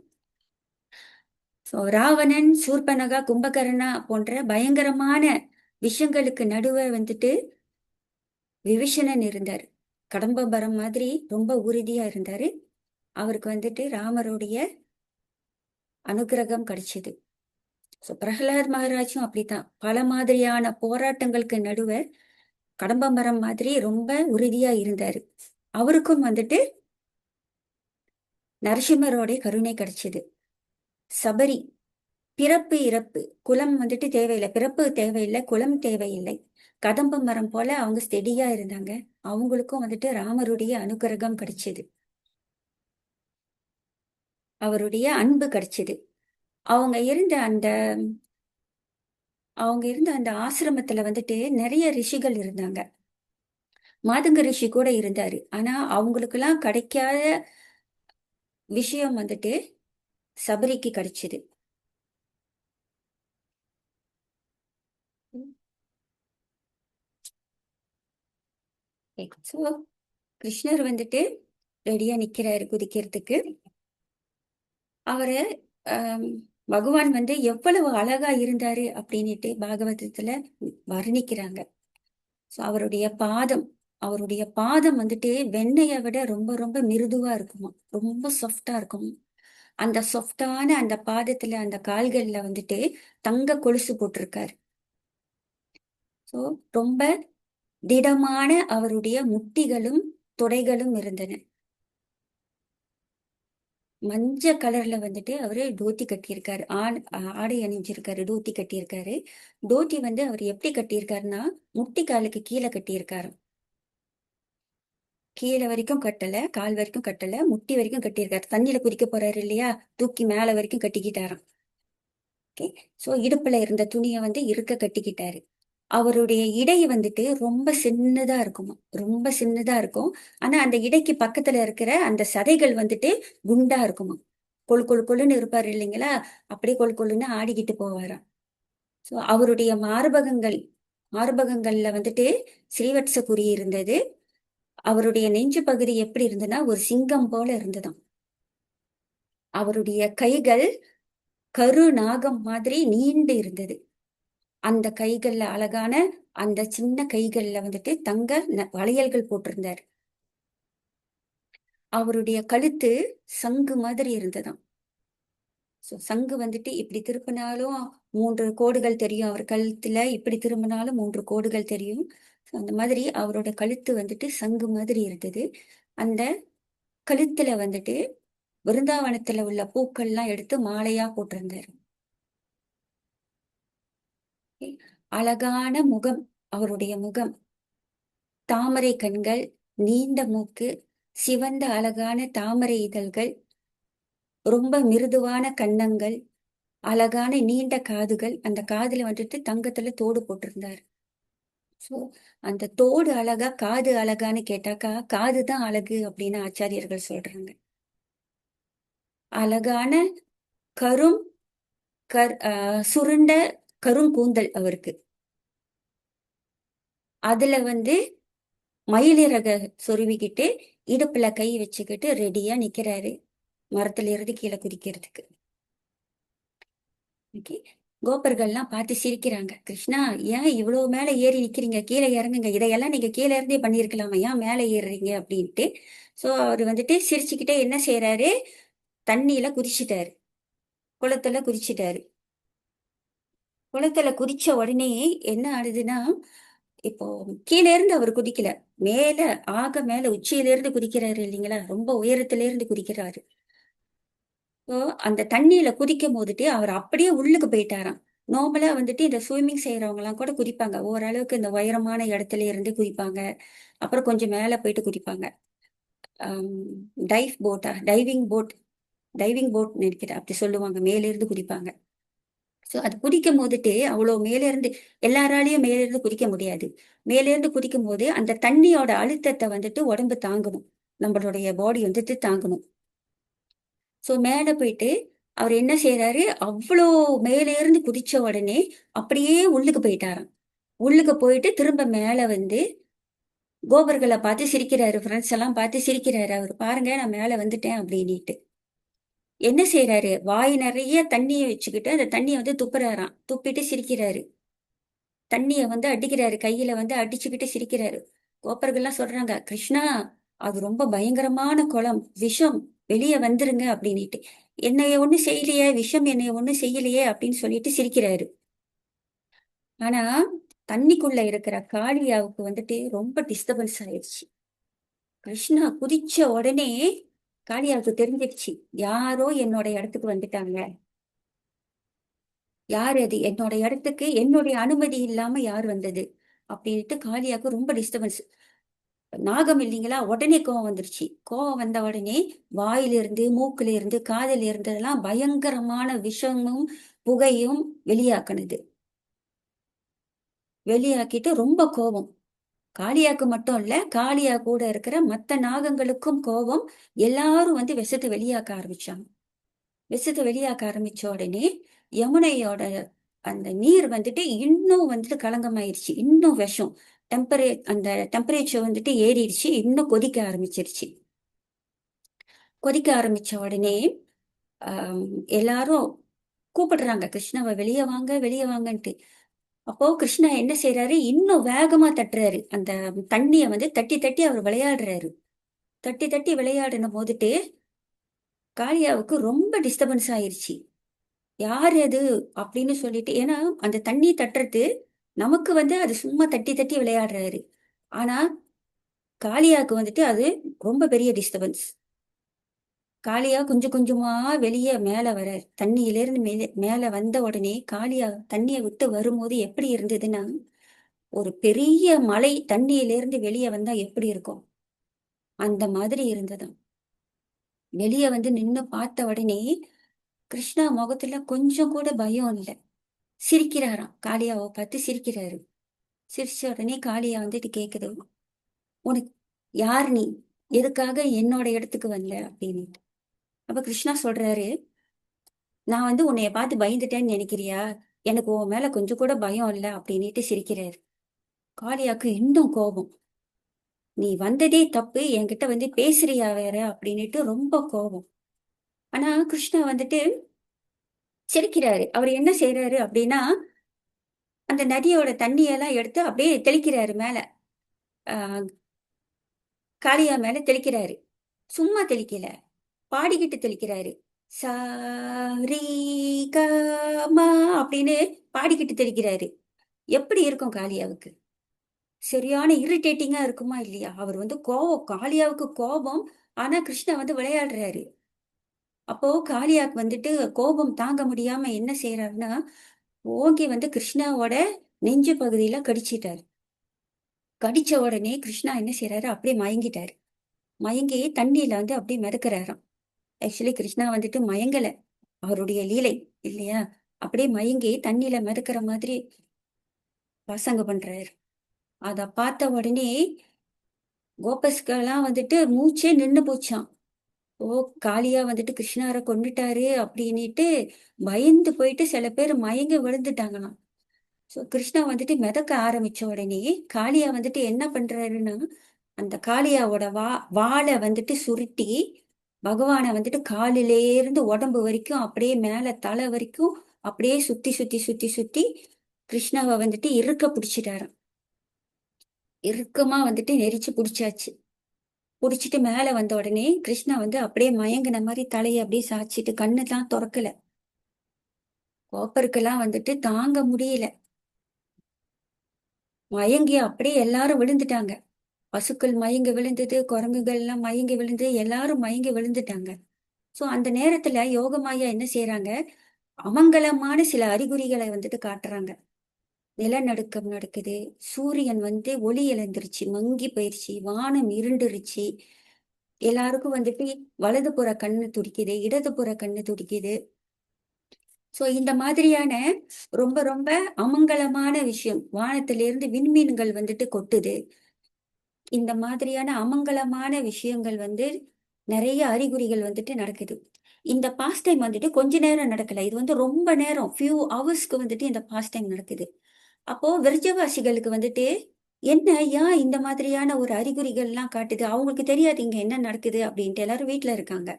ஸோ ராவணன், சூர்பனகா, கும்பகர்ணா போன்ற பயங்கரமான விஷயங்களுக்கு நடுவே வந்துட்டு விபீஷணன் இருந்தார். கடம்பபரம் மாதிரி ரொம்ப உறுதியா இருந்தாரு. அவருக்கு வந்துட்டு ராமருடைய அனுகிரகம் கிடைச்சது. ஸோ பிரகலாத் மகாராஜும் அப்படித்தான். பல மாதிரியான போராட்டங்களுக்கு நடுவே கடம்பமரம் மாதிரி ரொம்ப உறுதியா இருந்தாரு. அவருக்கும் வந்துட்டு நரசிம்மரோடைய கருணை கிடைச்சது. சபரி பிறப்பு இறப்பு குலம் வந்துட்டு தேவையில்லை, பிறப்பு தேவையில்லை, குலம் தேவையில்லை. கதம்ப மரம் போல அவங்க ஸ்டெடியா இருந்தாங்க. அவங்களுக்கும் வந்துட்டு ராமருடைய அனுகிரகம் கிடைச்சது, அவருடைய அன்பு கிடைச்சது. அவங்க இருந்த அந்த அவங்க இருந்த அந்த ஆசிரமத்துல வந்துட்டு நிறைய ரிஷிகள் இருந்தாங்க. மாதங்க ரிஷி கூட இருந்தாரு. ஆனா அவங்களுக்கெல்லாம் கிடைக்காத விஷயம் வந்துட்டு சபரிக்கு கிடைச்சது. ஸோ கிருஷ்ணர் வந்துட்டு ரெடியா நிக்கிறாரு குதிக்கிறதுக்கு. அவரு ஆம், பகவான் வந்து எவ்வளவு அழகா இருந்தாரு அப்படின்னுட்டு பாகவதத்துல வர்ணிக்கிறாங்க. ஸோ அவருடைய பாதம் வந்துட்டு வெண்ணெயை விட ரொம்ப ரொம்ப மிருதுவா இருக்குமா, ரொம்ப சாஃப்டா இருக்குமா. அந்த சாஃப்டான அந்த பாதத்துல அந்த கால்கள்ல வந்துட்டு தங்க கொலுசு போட்டிருக்காரு. ஸோ ரொம்ப திடமான அவருடைய முட்டிகளும் தொடைகளும் இருந்தன. மஞ்சள் கலர்ல வந்துட்டு அவரு தோத்தி கட்டியிருக்காரு. ஆடை அணிஞ்சிருக்காரு, தோத்தி கட்டியிருக்காரு. தோத்தி வந்து அவர் எப்படி கட்டியிருக்காருன்னா முட்டி காலுக்கு கீழே கட்டியிருக்காரு. கீழே வரைக்கும் கட்டல, கால் வரைக்கும் கட்டல, முட்டி வரைக்கும் கட்டியிருக்காரு. தண்ணியில குதிக்க போறாரு இல்லையா, தூக்கி மேல வரைக்கும் கட்டிக்கிட்டாராம். ஓகே. சோ இடுப்புல இருந்த துணியை வந்து இருக்க கட்டிக்கிட்டாரு. அவருடைய இடை வந்துட்டு ரொம்ப சின்னதா இருக்குமா, ரொம்ப சின்னதா இருக்கும். ஆனா அந்த இடைக்கு பக்கத்துல இருக்கிற அந்த சதைகள் வந்துட்டு குண்டா இருக்குமா. கொழு கொழு கொழுன்னு இருப்பாரு இல்லைங்களா, அப்படியே கொழு கொழுன்னு ஆடிக்கிட்டு போவாராம். சோ அவருடைய மார்பகங்கள்ல வந்துட்டு ஸ்ரீவத்ச குறி இருந்தது. அவருடைய நெஞ்சு பகுதி எப்படி இருந்ததுன்னா ஒரு சிங்கம் போல இருந்ததாம். அவருடைய கைகள் கரு நாகம் மாதிரி நீண்டு இருந்தது. அந்த கைகள்ல அழகான அந்த சின்ன கைகள்ல வந்துட்டு தங்க வளையல்கள் போட்டிருந்தார். அவருடைய கழுத்து சங்கு மாதிரி இருந்ததாம். சங்கு வந்துட்டு இப்படி திருப்பினாலும் 3 கோடுகள் தெரியும், அவர் கழுத்துல இப்படி திரும்பினாலும் 3 கோடுகள் தெரியும். அந்த மாதிரி அவரோட கழுத்து வந்துட்டு சங்கு மாதிரி இருந்தது. அந்த கழுத்துல வந்துட்டு விருந்தாவனத்துல உள்ள பூக்கள்லாம் எடுத்து மாலையா போட்டிருந்தாரு. அழகான முகம், அவருடைய முகம், தாமரை கண்கள், நீண்ட மூக்கு, சிவந்த அழகான தாமரை இதழ்கள், ரொம்ப மிருதுவான கன்னங்கள், அழகான நீண்ட காதுகள். அந்த காதுல வந்துட்டு தங்கத்துல தோடு போட்டிருந்தாரு. சோ அந்த தோடு அழகா காது அழகான்னு கேட்டாக்கா காதுதான் அழகு அப்படின்னு ஆச்சாரியர்கள் சொல்றாங்க. அழகான கரும் சுருண்ட கருங்கூந்தல் அவருக்கு. அதுல வந்து மயிலிறக சொருவிக்கிட்டு இடுப்புல கை வச்சுக்கிட்டு ரெடியா நிக்கிறாரு, மரத்துல இருந்து கீழே குதிக்கிறதுக்கு. ஓகே. கோபர்கள்லாம் பார்த்து சிரிக்கிறாங்க. கிருஷ்ணா, ஏன் இவ்வளவு மேல ஏறி நிக்கிறீங்க, கீழே இறங்குங்க, இதையெல்லாம் நீங்க கீழே இருந்தே பண்ணிருக்கலாமா, ஏன் மேல ஏறுறீங்க அப்படின்ட்டு. சோ அவர் வந்துட்டு சிரிச்சுக்கிட்டே என்ன செய்யறாரு, தண்ணியில குதிச்சுட்டாரு, குளத்துல குதிச்சுட்டாரு. குளத்துல குதிச்ச உடனே என்ன ஆகுதுன்னா, இப்போ கீழே இருந்து அவர் குதிக்கல, மேல மேல உச்சியில இருந்து குதிக்கிறாரு இல்லைங்களா, ரொம்ப உயரத்துல இருந்து குதிக்கிறாரு. ஸோ அந்த தண்ணியில குதிக்கும் போதுட்டு அவர் அப்படியே உள்ளுக்கு போயிட்டாராம். நார்மலா வந்துட்டு இந்த ஸ்விம்மிங் செய்யறவங்க எல்லாம் கூட குதிப்பாங்க, ஓரளவுக்கு இந்த உயரமான இடத்துல இருந்து குதிப்பாங்க, அப்புறம் கொஞ்சம் மேல போயிட்டு குதிப்பாங்க. டைவிங் போட் நினைக்கிறேன், அப்படி சொல்லுவாங்க, மேல இருந்து குதிப்பாங்க. ஸோ அது குதிக்கும் போதுட்டு அவ்வளோ மேல இருந்து எல்லாராலையும் மேல இருந்து குதிக்க முடியாது. மேல இருந்து குதிக்கும் போது அந்த தண்ணியோட அழுத்தத்தை வந்துட்டு உடம்பு தாங்கணும், நம்மளுடைய பாடி வந்துட்டு தாங்கணும். ஸோ மேல போயிட்டு அவர் என்ன செய்யறாரு, அவ்வளோ மேல இருந்து குதிச்ச உடனே அப்படியே உள்ளுக்கு போயிட்டாராம். உள்ளுக்கு போயிட்டு திரும்ப மேல வந்து கோபர்களை பார்த்து சிரிக்கிறாரு, ஃப்ரெண்ட்ஸ் எல்லாம் பார்த்து சிரிக்கிறாரு. அவர் பாருங்க நான் மேல வந்துட்டேன் அப்படின்னுட்டு என்ன செய்யறாரு, வாய் நிறைய தண்ணியை வச்சுக்கிட்டு அந்த தண்ணியை வந்து துப்புறாராம். துப்பிட்டு சிரிக்கிறாரு, தண்ணியை வந்து அடிக்கிறாரு, கையில வந்து அடிச்சுக்கிட்டு சிரிக்கிறாரு. கோப்பர்கள்லாம் சொல்றாங்க, கிருஷ்ணா அது ரொம்ப பயங்கரமான குளம், விஷம், வெளியே வந்துருங்க அப்படின்னுட்டு. என்னைய ஒண்ணும் செய்யலையே, விஷம் என்னைய ஒண்ணும் செய்யலையே அப்படின்னு சொல்லிட்டு சிரிக்கிறாரு. ஆனா தண்ணிக்குள்ள இருக்கிற காளியாவுக்கு வந்துட்டு ரொம்ப டிஸ்டர்பன்ஸ் ஆயிடுச்சு. கிருஷ்ணா குதிச்ச உடனே காளியாவுக்கு தெரிஞ்சிருச்சு, யாரோ என்னோட இடத்துக்கு வந்துட்டாங்க. யார் அது என்னோட இடத்துக்கு என்னுடைய அனுமதி இல்லாம யார் வந்தது அப்படின்ட்டு காளியாவுக்கு ரொம்ப டிஸ்டர்பன்ஸ். நாகம் இல்லைங்களா, உடனே கோவம் வந்துருச்சு. கோவம் வந்த உடனே வாயிலிருந்து மூக்குல இருந்து காதுல இருந்ததெல்லாம் பயங்கரமான விஷமும் புகையும் வெளியாக்குனது. வெளியாக்கிட்டு ரொம்ப கோபம். காளியாக்கு மட்டும் இல்ல, காளியா கூட இருக்கிற மத்த நாகங்களுக்கும் கோபம். எல்லாரும் வந்து விஷத்தை வெளியாக்க ஆரம்பிச்சாங்க. விஷத்தை வெளியாக்க ஆரம்பிச்ச உடனே யமுனையோட அந்த நீர் வந்துட்டு இன்னும் வந்துட்டு களங்கமாயிருச்சு. இன்னும் விஷம் அந்த டெம்பரேச்சர் வந்துட்டு ஏறிடுச்சு. இன்னும் கொதிக்க ஆரம்பிச்சிருச்சு. கொதிக்க ஆரம்பிச்ச உடனே ஆம், எல்லாரும் கூப்பிடுறாங்க கிருஷ்ணாவை, வெளியே வாங்க வெளியே வாங்கன்ட்டு. அப்போ கிருஷ்ணா என்ன செய்யறாரு, இன்னும் வேகமா தட்டுறாரு. அந்த தண்ணிய வந்து தட்டி தட்டி அவர் விளையாடுறாரு. தட்டி தட்டி விளையாடின போதுட்டு காளியாவுக்கு ரொம்ப டிஸ்டர்பன்ஸ் ஆயிருச்சு. யார் அது அப்படின்னு சொல்லிட்டு, ஏன்னா அந்த தண்ணி தட்டுறது நமக்கு வந்து அது சும்மா தட்டி தட்டி விளையாடுறாரு. ஆனா காளியாவுக்கு வந்துட்டு அது ரொம்ப பெரிய டிஸ்டர்பன்ஸ். காளியா கொஞ்சம் கொஞ்சமா வெளியே மேல வர, தண்ணியிலிருந்து மேல வந்த உடனே காளியா தண்ணியை விட்டு வரும்போது எப்படி இருந்ததுன்னா, ஒரு பெரிய மலை தண்ணியிலிருந்து வெளியே வந்தா எப்படி இருக்கும் அந்த மாதிரி இருந்ததாம். வெளியே வந்து நின்னு பார்த்த உடனே கிருஷ்ணா முகத்துல கொஞ்சம் கூட பயம் இல்லை. சிரிக்கிறாராம், காளியாவை பார்த்து சிரிக்கிறாரு. சிரிச்ச உடனே காளியா வந்துட்டு கேக்குது, உனக்கு யார் நீ, எதுக்காக என்னோட இடத்துக்கு வந்த அப்படின்னு. அப்ப கிருஷ்ணா சொல்றாரு, நான் வந்து உன்னைய பார்த்து பயந்துட்டேன்னு நினைக்கிறியா, எனக்கு உன் மேல கொஞ்சம் கூட பயம் இல்லை அப்படின்னுட்டு சிரிக்கிறாரு. காளியாக்கு இன்னும் கோபம். நீ வந்ததே தப்பு, என்கிட்ட வந்து பேசுறியா வேற அப்படின்னுட்டு ரொம்ப கோபம். ஆனா கிருஷ்ணா வந்துட்டு சிரிக்கிறாரு. அவர் என்ன செய்யறாரு அப்படின்னா, அந்த நதியோட தண்ணியெல்லாம் எடுத்து அப்படியே தெளிக்கிறாரு மேல. ஆஹ் காளியா மேல தெளிக்கிறாரு. சும்மா தெளிக்கல, பாடிக்கிட்டு தெளிக்கிறாரு. சாரி கமா அப்படின்னு பாடிக்கிட்டு தெளிக்கிறாரு. எப்படி இருக்கும் காளியாவுக்கு? சரியான இரிட்டேட்டிங்கா இருக்குமா இல்லையா? அவர் வந்து கோபம், காளியாவுக்கு கோபம். ஆனா கிருஷ்ணா வந்து விளையாடுறாரு. அப்போ காளியாக்கு வந்துட்டு கோபம் தாங்க முடியாம என்ன செய்யறாருன்னா, ஓங்கி வந்து கிருஷ்ணாவோட நெஞ்சு பகுதியில கடிச்சிட்டாரு. கடிச்ச உடனே கிருஷ்ணா என்ன செய்யறாரு, அப்படியே மயங்கிட்டாரு. மயங்கி தண்ணியில வந்து அப்படியே மிதக்கிறாராம். ஆக்சுவலி கிருஷ்ணா வந்துட்டு மயங்கல, அவருடைய லீலை இல்லையா. அப்படியே மயங்கி தண்ணியில மிதக்கிற மாதிரி பசங்க பண்றாரு. அத பார்த்த உடனே கோபஸ்கெல்லாம் வந்துட்டு மூச்சே நின்னு போச்சாம். ஓ, காளியா வந்துட்டு கிருஷ்ணாரை கொன்னுட்டாரு அப்படின்னுட்டு பயந்து போயிட்டு சில பேர் மயங்கி விழுந்துட்டாங்களாம். சோ கிருஷ்ணா வந்துட்டு மிதக்க ஆரம்பிச்ச உடனே காளியா வந்துட்டு என்ன பண்றாருன்னா, அந்த காளியாவோட வாளை வந்துட்டு சுருட்டி பகவானை வந்துட்டு காலிலே இருந்து உடம்பு வரைக்கும் அப்படியே மேல தலை வரைக்கும் அப்படியே சுத்தி சுத்தி சுத்தி சுத்தி கிருஷ்ணாவை வந்துட்டு இறுக்க பிடிச்சிட்டாராம். இறுக்கமா வந்துட்டு நெரிச்சு பிடிச்சாச்சு. புடிச்சிட்டு மேல வந்த உடனே கிருஷ்ணா வந்து அப்படியே மயங்கின மாதிரி தலையை அப்படியே சாய்ச்சிட்டு கண்ணுதான் திறக்கல. கோப்பருக்கெல்லாம் வந்துட்டு தாங்க முடியல. மயங்கி அப்படியே எல்லாரும் விழுந்துட்டாங்க. பசுக்கள் மயங்கி விழுந்தது, குரங்குகள் எல்லாம் மயங்கி விழுந்து எல்லாரும் மயங்கி விழுந்துட்டாங்க. சோ அந்த நேரத்துல யோகமாயா என்ன செய்யறாங்க, அமங்கலமான சில அறிகுறிகளை வந்துட்டு காட்டுறாங்க. நிலநடுக்கம் நடக்குது, சூரியன் வந்து ஒளி இழந்துருச்சு, மங்கி போயிருச்சு, வானம் இருண்டுருச்சு. எல்லாருக்கும் வந்துட்டு வலதுபுற கண்ணு துடிக்குது, இடதுபுற கண்ணு துடிக்குது. சோ இந்த மாதிரியான ரொம்ப ரொம்ப அமங்கலமான விஷயம், வானத்திலிருந்து விண்மீன்கள் வந்துட்டு கொட்டுது. இந்த மாதிரியான அமங்கலமான விஷயங்கள் வந்து நிறைய அறிகுறிகள் வந்துட்டு நடக்குது. இந்த பாஸ்ட் டைம் வந்துட்டு கொஞ்ச நேரம் நடக்கல, இது வந்து ரொம்ப நேரம், ஃபியூ ஹவர்ஸ்க்கு வந்துட்டு இந்த பாஸ்ட் டைம் நடக்குது. அப்போ விருஜவாசிகளுக்கு வந்துட்டு என்ன, ஏன் இந்த மாதிரியான ஒரு அறிகுறிகள் எல்லாம் காட்டுது, அவங்களுக்கு தெரியாது இங்க என்ன நடக்குது அப்படின்ட்டு எல்லாரும் வீட்டுல இருக்காங்க.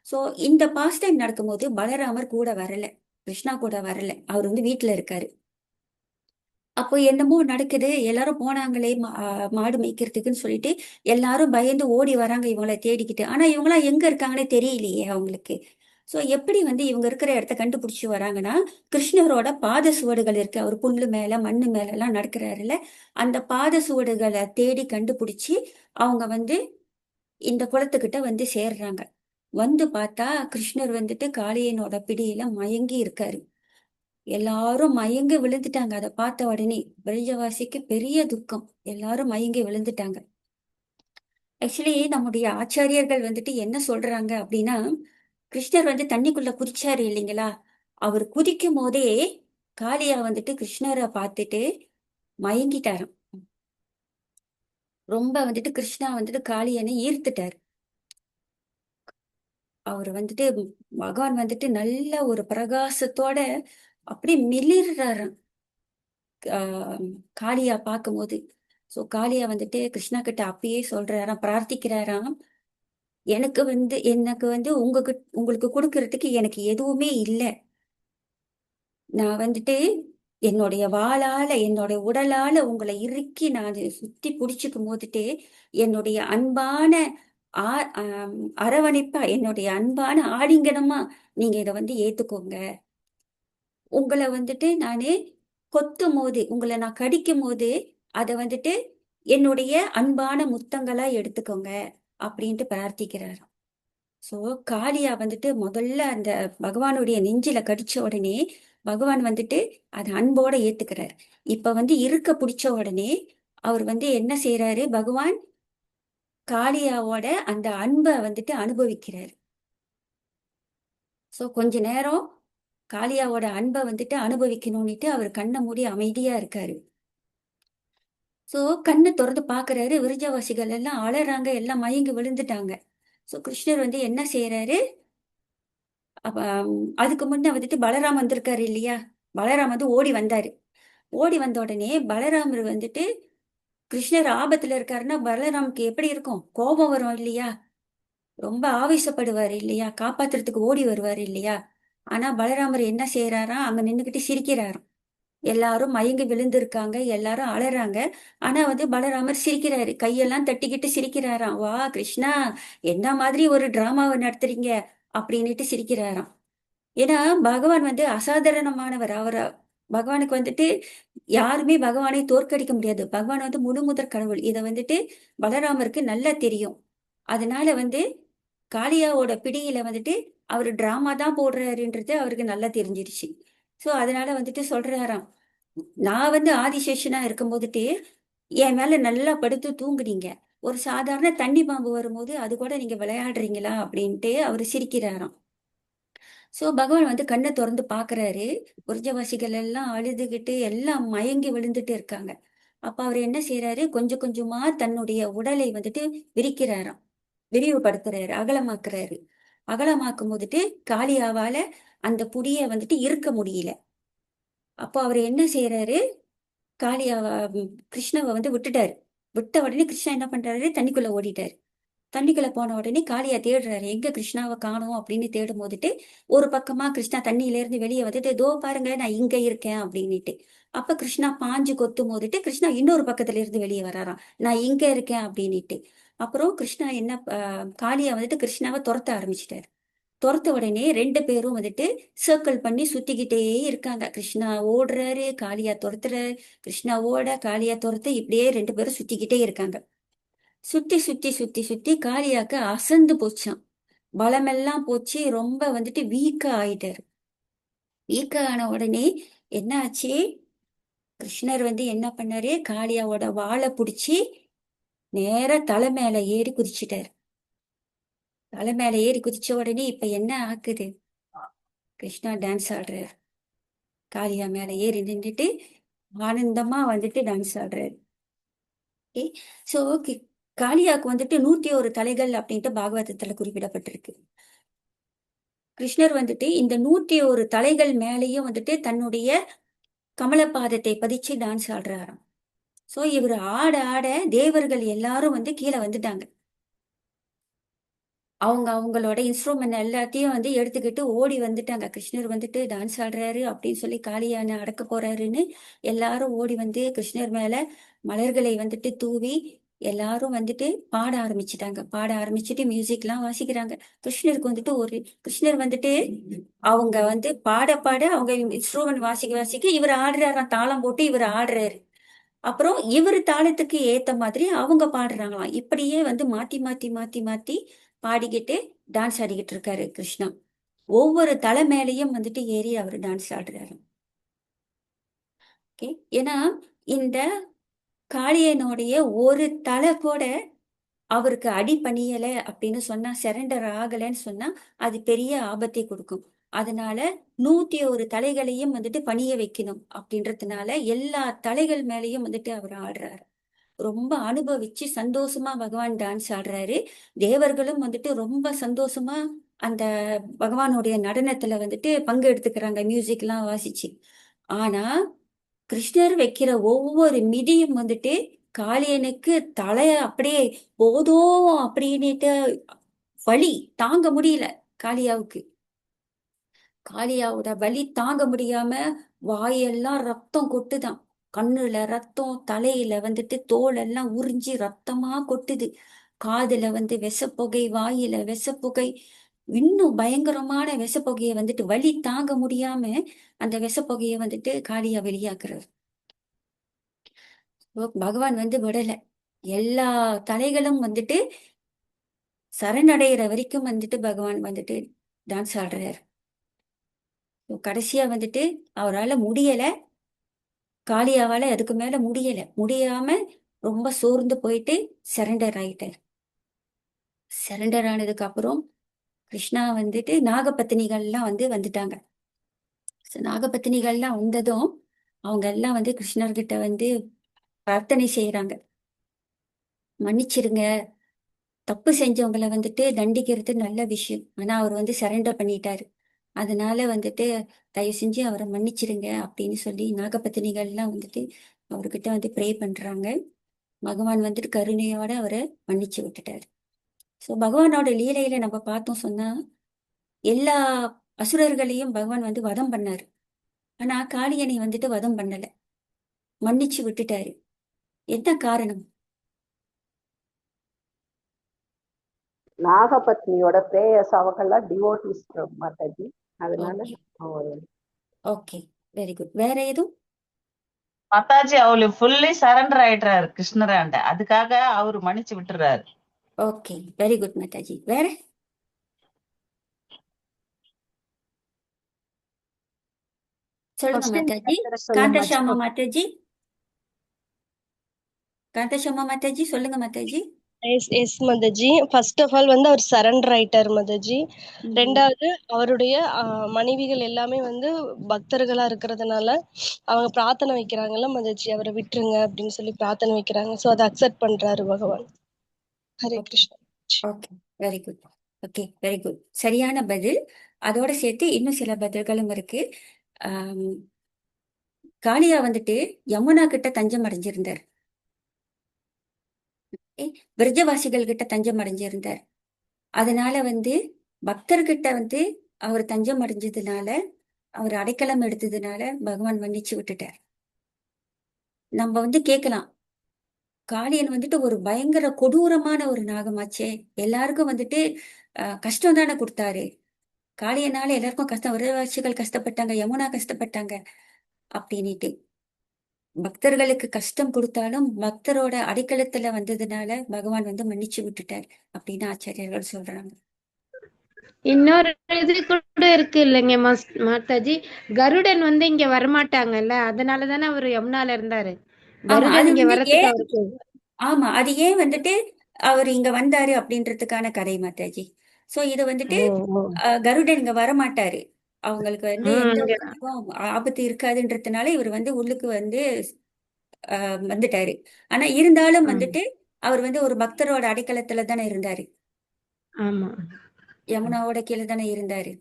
சோ இந்த பாஸ்ட் டைம் நடக்கும்போது பலராமர் கூட வரல, கிருஷ்ணா கூட வரல, அவர் வந்து வீட்டுல இருக்காரு. அப்போ என்னமோ நடக்குது, எல்லாரும் போனாங்களே மாடு மேய்க்கிறதுக்குன்னு சொல்லிட்டு எல்லாரும் பயந்து ஓடி வராங்க இவங்கள தேடிக்கிட்டு. ஆனா இவங்களாம் எங்க இருக்காங்கன்னே தெரியலையே அவங்களுக்கு. சோ எப்படி வந்து இவங்க இருக்கிற இடத்த கண்டுபிடிச்சு வராங்கன்னா, கிருஷ்ணரோட பாத சுவடுகள் இருக்கு. அவர் புல்லு மேல மண்ணு மேல எல்லாம் நடக்கிறாருல்ல, அந்த பாத சுவடுகளை தேடி கண்டுபிடிச்சு அவங்க வந்து இந்த குளத்துக்கிட்ட வந்து சேர்றாங்க. வந்து பார்த்தா கிருஷ்ணர் வந்துட்டு காளியனோட பிடியில மயங்கி இருக்காரு. எல்லாரும் மயங்கி விழுந்துட்டாங்க. அதை பார்த்த உடனே பிரஜவாசிக்கு பெரிய துக்கம். எல்லாரும் மயங்கி விழுந்துட்டாங்க. ஆக்சுவலி நம்முடைய ஆச்சாரியர்கள் வந்துட்டு என்ன சொல்றாங்க அப்படின்னா, கிருஷ்ணர் வந்து தண்ணிக்குள்ள குதிச்சாரு இல்லைங்களா? அவர் குதிக்கும் போதே காளியா வந்துட்டு கிருஷ்ணரை பார்த்துட்டு மயங்கிட்டாராம். ரொம்ப வந்துட்டு கிருஷ்ணா வந்துட்டு காளியனை ஈர்த்துட்டார். அவர் வந்துட்டு பகவான் வந்துட்டு நல்ல ஒரு பிரகாசத்தோட அப்படியே மிளிர்றாராம். ஆஹ் காளியா பார்க்கும்போது. சோ காளியா வந்துட்டு கிருஷ்ணா கிட்ட அப்பயே சொல்றாராம், பிரார்த்திக்கிறாராம். எனக்கு வந்து உங்களுக்கு கொடுக்கறதுக்கு எனக்கு எதுவுமே இல்லை. நான் வந்துட்டு என்னுடைய வாளால என்னுடைய உடலால உங்களை இறுக்கி நான் சுத்தி புடிச்சுக்கும் போதுட்டு என்னுடைய அன்பான அரவணைப்பா என்னுடைய அன்பான ஆலிங்கனமா நீங்க இதை வந்து ஏத்துக்கோங்க. உங்களை வந்துட்டு நானு கொத்தும் போது உங்களை நான் கடிக்கும் போது அதை வந்துட்டு என்னுடைய அன்பான முத்தங்களா எடுத்துக்கோங்க அப்படின்ட்டு பிரார்த்திக்கிறாராம். சோ காளியா வந்துட்டு முதல்ல அந்த பகவானுடைய நெஞ்சில கடிச்ச உடனே பகவான் வந்துட்டு அதை அன்போட ஏத்துக்கிறார். இப்ப வந்து இருக்க பிடிச்ச உடனே அவர் வந்து என்ன செய்யறாரு, பகவான் காளியாவோட அந்த அன்பை வந்துட்டு அனுபவிக்கிறார். சோ கொஞ்ச நேரம் காளியாவோட அன்பை வந்துட்டு அனுபவிக்கணும்னுட்டு அவர் கண்ணை மூடி அமைதியா இருக்காரு. சோ கண்ணை திறந்து பாக்குறாரு, விருஜவாசிகள் எல்லாம் அலறாங்க, எல்லாம் மயங்கி விழுந்துட்டாங்க. சோ கிருஷ்ணர் வந்து என்ன செய்யறாரு, அப்ப அதுக்கு முன்ன வந்துட்டு பலராம் வந்திருக்காரு இல்லையா? பலராம் வந்து ஓடி வந்தாரு. ஓடி வந்த உடனே பலராமர் வந்துட்டு கிருஷ்ணர் ஆபத்துல இருக்காருன்னா பலராமுக்கு எப்படி இருக்கும், கோபம் வரும் இல்லையா? ரொம்ப ஆவேசப்படுவாரு இல்லையா? காப்பாத்துறதுக்கு ஓடி வருவாரு இல்லையா? ஆனா பலராமர் என்ன செய்யறாராம், அங்க நின்னுகிட்டு சிரிக்கிறாராம். எல்லாரும் மயங்கி விழுந்திருக்காங்க, எல்லாரும் அலறாங்க. ஆனா வந்து பலராமர் சிரிக்கிறாரு, கையெல்லாம் தட்டிக்கிட்டு சிரிக்கிறாராம். வா கிருஷ்ணா, என்ன மாதிரி ஒரு டிராமாவை நடத்துறீங்க அப்படின்னுட்டு சிரிக்கிறாராம். ஏன்னா பகவான் வந்து அசாதாரணமானவர். பகவானுக்கு வந்துட்டு யாருமே பகவானை தோற்கடிக்க முடியாது. பகவான் வந்து முழு முதற் கடவுள். இதை வந்துட்டு பலராமருக்கு நல்லா தெரியும். அதனால வந்து காளியாவோட பிடியில வந்துட்டு அவர் டிராமா தான் போடுறாருன்றது அவருக்கு நல்லா தெரிஞ்சிருச்சு. சோ அதனால வந்துட்டு சொல்றாராம், நான் வந்து ஆதிசேஷனா இருக்கும் போதுட்டு என் மேல நல்லா படுத்து தூங்குனீங்க. ஒரு சாதாரண தண்ணி பாம்பு வரும்போது அது கூட நீங்க விளையாடுறீங்களா அப்படின்ட்டு அவர் சிரிக்கிறாராம். சோ பகவான் வந்து கண்ணை திறந்து பாக்குறாரு. புரஜவாசிகள் எல்லாம் அழுதுகிட்டு எல்லாம் மயங்கி விழுந்துட்டு இருக்காங்க. அப்ப அவர் என்ன செய்யறாரு, கொஞ்சம் கொஞ்சமா தன்னுடைய உடலை வந்துட்டு விரிக்கிறாராம். விரிவுபடுத்துறாரு, அகலமாக்குறாரு. அகலமாக்கும் போதுட்டு காளியாவால அந்த புடிய வந்துட்டு இருக்க முடியல. அப்போ அவர் என்ன செய்யறாரு, காளியாவ கிருஷ்ணாவை வந்து விட்டுட்டாரு. விட்ட உடனே கிருஷ்ணா என்ன பண்றாரு, தண்ணிக்குள்ள ஓடிட்டாரு. தண்ணிக்குள்ள போன உடனே காளியா தேடுறாரு, எங்க கிருஷ்ணாவை காணோம் அப்படின்னு தேடும் போதுட்டு ஒரு பக்கமா கிருஷ்ணா தண்ணியில இருந்து வெளியே வந்துட்டு, தோ பாருங்க நான் இங்க இருக்கேன் அப்படின்னுட்டு. அப்ப கிருஷ்ணா பாஞ்சு கொத்தும் போதுட்டு கிருஷ்ணா இன்னொரு பக்கத்துல இருந்து வெளியே வராராம், நான் இங்க இருக்கேன் அப்படின்னுட்டு. அப்புறம் கிருஷ்ணா என்ன காளியா வந்துட்டு கிருஷ்ணாவை துரத்த ஆரம்பிச்சிட்டாரு. துரத்த உடனே ரெண்டு பேரும் வந்துட்டு சர்க்கிள் பண்ணி சுத்திக்கிட்டே இருக்காங்க. கிருஷ்ணா ஓடுறாரு, காளியா துரத்துறாரு. கிருஷ்ணா ஓட, காளியா துரத்த, இப்படியே ரெண்டு பேரும் சுத்திக்கிட்டே இருக்காங்க. சுத்தி சுத்தி சுத்தி சுத்தி காளியாக்கு அசந்து போச்சாம். பலமெல்லாம் போச்சு, ரொம்ப வந்துட்டு வீக்கா ஆயிட்டாரு. வீக்கா ஆன உடனே என்ன ஆச்சு, கிருஷ்ணர் வந்து என்ன பண்ணாரு, காளியாவோட வாளை பிடிச்சி நேரா தலை மேல ஏறி குதிச்சிட்டாரு. தலை மேல ஏறி குதிச்ச உடனே இப்ப என்ன ஆக்குது, கிருஷ்ணா டான்ஸ் ஆடுறாரு. காளியா மேல ஏறி நின்றுட்டு ஆனந்தமா வந்துட்டு டான்ஸ் ஆடுறாரு. சோ காளியாக்கு வந்துட்டு 101 தலைகள் அப்படின்ட்டு பாகவதத்துல குறிப்பிடப்பட்டிருக்கு. கிருஷ்ணர் வந்துட்டு இந்த 101 தலைகள் மேலேயும் வந்துட்டு தன்னுடைய கமலபாதத்தை பதிச்சு டான்ஸ் ஆடுறாராம். சோ இவர் ஆட ஆட தேவர்கள் எல்லாரும் வந்து கீழே வந்துட்டாங்க. அவங்களோட இன்ஸ்ட்ருமெண்ட் எல்லாத்தையும் வந்து எடுத்துக்கிட்டு ஓடி வந்துட்டாங்க. கிருஷ்ணர் வந்துட்டு டான்ஸ் ஆடுறாரு அப்படின்னு சொல்லி காளியானை அடக்க போறாருன்னு எல்லாரும் ஓடி வந்து கிருஷ்ணர் மேல மலர்களை வந்துட்டு தூவி எல்லாரும் வந்துட்டு பாட ஆரம்பிச்சிட்டாங்க. பாட ஆரம்பிச்சுட்டு மியூசிக்லாம் வாசிக்கிறாங்க. கிருஷ்ணர் வந்துட்டு அவங்க வந்து பாட பாட அவங்க இன்ஸ்ட்ருமெண்ட் வாசிக்க இவர் ஆடுறாராம். தாளம் போட்டு இவர் ஆடுறாரு. அப்புறம் இவர் தாளத்துக்கு ஏத்த மாதிரி அவங்க பாடுறாங்களாம். இப்படியே வந்து மாத்தி மாத்தி மாத்தி மாத்தி பாடிக்கிட்டு டான்ஸ் ஆடிக்கிட்டு இருக்காரு கிருஷ்ணா. ஒவ்வொரு தலை மேலேயும் வந்துட்டு ஏறி அவர் டான்ஸ் ஆடுறாரு. ஓகே, ஏன்னா இந்த காளியனுடைய ஒரு தலை கூட அவருக்கு அடி பணியல அப்படின்னு சொன்னா, சரண்டர் ஆகலைன்னு சொன்னா அது பெரிய ஆபத்தை கொடுக்கும். அதனால 101 தலைகளையும் வந்துட்டு பணிய வைக்கணும் அப்படின்றதுனால எல்லா தலைகள் மேலேயும் வந்துட்டு அவர் ஆடுறாரு. ரொம்ப அனுபவிச்சு சந்தோஷமா பகவான் டான்ஸ் ஆடுறாரு. தேவர்களும் வந்துட்டு ரொம்ப சந்தோஷமா அந்த பகவானுடைய நடனத்துல வந்துட்டு பங்கு எடுத்துக்கிறாங்க, மியூசிக் எல்லாம் வாசிச்சு. ஆனா கிருஷ்ணர் வைக்கிற ஒவ்வொரு மிதியும் வந்துட்டு காளியனுக்கு தலைய அப்படியே போதும் அப்படின்னுட்டு வலி தாங்க முடியல. காளியாவுக்கு காளியாவோட வலி தாங்க முடியாம வாயெல்லாம் ரத்தம் கொட்டுதான். கண்ணுல ரத்தம், தலையில வந்துட்டு தோல் எல்லாம் உறிஞ்சி ரத்தமா கொட்டுது. காதுல வந்து விஷப்புகை, வாயில விஷப்புகை, இன்னும் பயங்கரமான விஷப்புகையை வந்துட்டு வலி தாங்க முடியாம அந்த விஷப்புகையை வந்துட்டு காளியா வெளியாக்குறாரு. பகவான் வந்து விடல. எல்லா தலைகளும் வந்துட்டு சரணடைகிற வரைக்கும் வந்துட்டு பகவான் வந்துட்டு டான்ஸ் ஆடுறாரு. கடைசியா வந்துட்டு அவரால் முடியல. காளியாவால அதுக்கு மேல முடியாம ரொம்ப சோர்ந்து போயிட்டு சரண்டர் ஆயிட்டார். சரண்டர் ஆனதுக்கு அப்புறம் கிருஷ்ணா வந்துட்டு நாகபத்தினிகள்லாம் வந்துட்டாங்க. நாகபத்தினிகள்லாம் வந்ததும் அவங்க எல்லாம் வந்து கிருஷ்ணர்கிட்ட வந்து பிரார்த்தனை செய்யறாங்க. மன்னிச்சிருங்க, தப்பு செஞ்சவங்களை வந்துட்டு தண்டிக்கிறது நல்ல விஷயம். ஆனா அவர் வந்து சரண்டர் பண்ணிட்டாரு. அதனால வந்துட்டு தயவு செஞ்சு அவரை மன்னிச்சிருங்க அப்படின்னு சொல்லி நாகபத்தினிகள்லாம் வந்துட்டு அவர்கிட்ட வந்து ப்ரே பண்றாங்க. பகவான் வந்துட்டு கருணையோட அவரை மன்னிச்சு விட்டுட்டாரு. ஸோ பகவானோட லீலையில நம்ம பார்த்தோம் சொன்னா எல்லா அசுரர்களையும் பகவான் வந்து வதம் பண்ணாரு. ஆனா காளியனை வந்துட்டு வதம் பண்ணல, மன்னிச்சு விட்டுட்டாரு. என்ன காரணம்? நாகபத்னியோட பிரேயர்ஸ் அவங்கெல்லாம் டிவோட்டிஸ் மாதாஜி. அதனால ஓகே அவர் ஓகே, வெரி குட். வேற எதுவும்? மாதாஜி அவரு ஃபுல்லி சரண்டர் ஆயிடுறாரு கிருஷ்ணராண்ட, அதுக்காக அவரு மன்னிச்சு விட்டுறாரு. Okay, very good Mataji. வேற சொல்லுங்க மாதாஜி. காந்தஷாமா மாதாஜி, காந்தஷாமா மாதாஜி சொல்லுங்க Mataji. Yes Mataji. First of all வந்து அவர் சரண்டர் ஆயிட்டார் மதஜி. ரெண்டாவது அவருடைய மனைவிகள் எல்லாமே வந்து பக்தர்களா இருக்கிறதுனால அவங்க பிரார்த்தனை வைக்கிறாங்கல்ல மதஜி, அவரை விட்டுருங்க அப்படின்னு சொல்லி பிரார்த்தனை வைக்கிறாங்க. ஸோ அதை அக்செப்ட் பண்றாரு பகவான். Hare Krishna. Okay, very good. Okay, very good. சரியான பதில். அதோட சேர்த்து இன்னும் சில பதில்களும் இருக்கு. காளியா வந்துட்டு யமுனா கிட்ட தஞ்சம் அடைஞ்சிருந்தார். விரஜவாசிகள் கிட்ட தஞ்சம் அடைஞ்சிருந்தார். அதனால வந்து பக்தர்கிட்ட வந்து அவர் தஞ்சம் அடைஞ்சதுனால, அவர் அடைக்கலம் எடுத்ததுனால பகவான் மன்னிச்சு விட்டுட்டார். நம்ம வந்து கேட்கலாம், காளியன் வந்துட்டு ஒரு பயங்கர கொடூரமான ஒரு நாகமாச்சே, எல்லாருக்கும் வந்துட்டு கஷ்டம் தானே கொடுத்தாரு. காளியனால எல்லாருக்கும் கஷ்டம், விரஜவாசிகள் கஷ்டப்பட்டாங்க, யமுனா கஷ்டப்பட்டாங்க அப்படின்னுட்டு. பக்தர்களுக்கு கஷ்டம் கொடுத்தாலும் பக்தரோட அடைக்கலத்துல வந்ததுனால பகவான் வந்து மன்னிச்சு விட்டுட்டார் அப்படின்னு ஆச்சாரியர்கள் சொல்றாங்க. இன்னொரு இது கூட இருக்கு இல்லைங்க மாதாஜி, கருடன் வந்து இங்க வரமாட்டாங்கல்ல, அதனாலதானே அவர் யமுனால இருந்தாரு. ஆமா, அது கருடன் இங்க வந்து வரதுக்கு ஏன் அவருக்கு ஆமா அது ஏன் வந்துட்டு அவர் இங்க வந்தாரு அப்படின்றதுக்கான கதை மாதாஜி. சோ இது வந்துட்டு கருடன் இங்க வரமாட்டாரு. அவங்களுக்கு வந்து எந்த ஒரு இதுவும் ஆபத்து இருக்காதுன்றதுனால இவர் வந்து உள்ளுக்கு வந்து வந்துட்டாரு. ஆனா இருந்தாலும் வந்துட்டு அவர் வந்து ஒரு பக்தரோட அடைக்கலத்துல தானே இருந்தாரு. ஆமா யமுனாவோட கீழே தானே இருந்தாரு.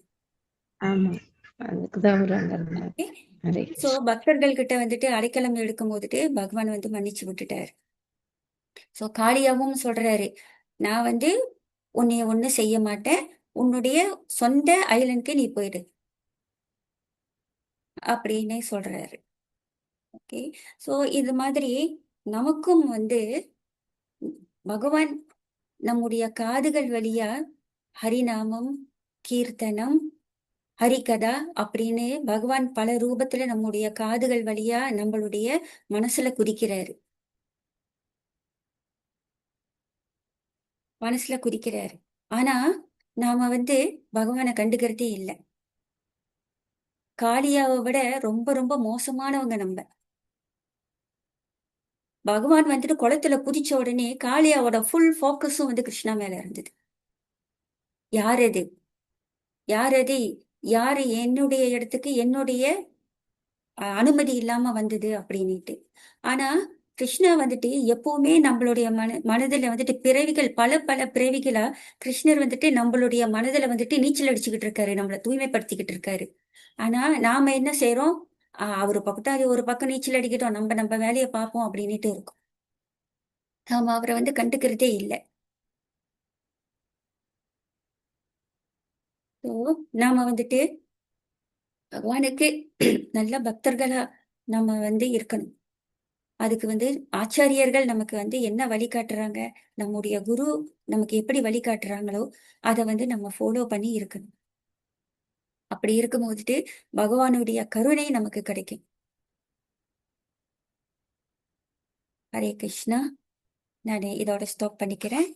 ஆமா, அதுக்குதான் அவர் அங்க இருந்தாரு. Okay, Hare so Krishna. பக்தர்கள் கிட்ட வந்துட்டு அடைக்கலம் எடுக்கும் போதுட்டு பகவான் வந்து மன்னிச்சு விட்டுட்டாரு. சோ காளியாவும் சொல்றாரு, நான் வந்து உன்னைய ஒண்ணு செய்ய மாட்டேன், உன்னுடைய சொந்த ஐலண்டுக்கு நீ போயிடு அப்படின்னு சொல்றாரு. ஓகே. சோ இது மாதிரி நமக்கும் வந்து பகவான் நம்முடைய காதுகள் வழியா ஹரிநாமம், கீர்த்தனம், ஹரிகதா அப்படின்னு பகவான் பல ரூபத்துல நம்முடைய காதுகள் வழியா நம்மளுடைய மனசுல குதிக்கிறாரு. ஆனா நாம வந்து பகவானை கண்டுக்கிறதே இல்லை. காளியாவை விட ரொம்ப ரொம்ப மோசமானவங்க நம்ம. பகவான் வந்துட்டு குளத்துல குதிச்ச உடனே காளியாவோட ஃபுல் ஃபோக்கஸும் வந்து கிருஷ்ணா மேல இருந்தது. யார் அது யார் அது யாரு என்னுடைய இடத்துக்கு என்னுடைய அனுமதி இல்லாம வந்தது அப்படின்னுட்டு. ஆனா கிருஷ்ணா வந்துட்டு எப்பவுமே நம்மளுடைய மனதுல வந்துட்டு பிறவிகள் பல பல பிறவிகளா கிருஷ்ணர் வந்துட்டு நம்மளுடைய மனதுல வந்துட்டு நீச்சல் அடிச்சுக்கிட்டு இருக்காரு, நம்மளை தூய்மைப்படுத்திக்கிட்டு இருக்காரு. ஆனா நாம என்ன செய்யறோம்? அவரு பக்கத்தாரி ஒரு பக்கம் நீச்சல் அடிக்கட்டும், நம்ம நம்ம வேலையை பார்ப்போம் அப்படின்னுட்டு இருக்கோம். நாம அவரை வந்து கண்டுக்கிறதே இல்லை. ஸோ நாம வந்துட்டு பகவானுக்கு நல்ல பக்தர்களா நம்ம வந்து இருக்கணும். அதுக்கு வந்து ஆச்சாரியர்கள் நமக்கு வந்து என்ன வழிகாட்டுறாங்க, நம்முடைய குரு நமக்கு எப்படி வழிகாட்டுறாங்களோ அதை வந்து நம்ம ஃபாலோ பண்ணி இருக்கணும். அப்படி இருக்கும்போது பகவானுடைய கருணை நமக்கு கிடைக்கும். ஹரே கிருஷ்ணா. நான் இதோட ஸ்டாப் பண்ணிக்கிறேன்.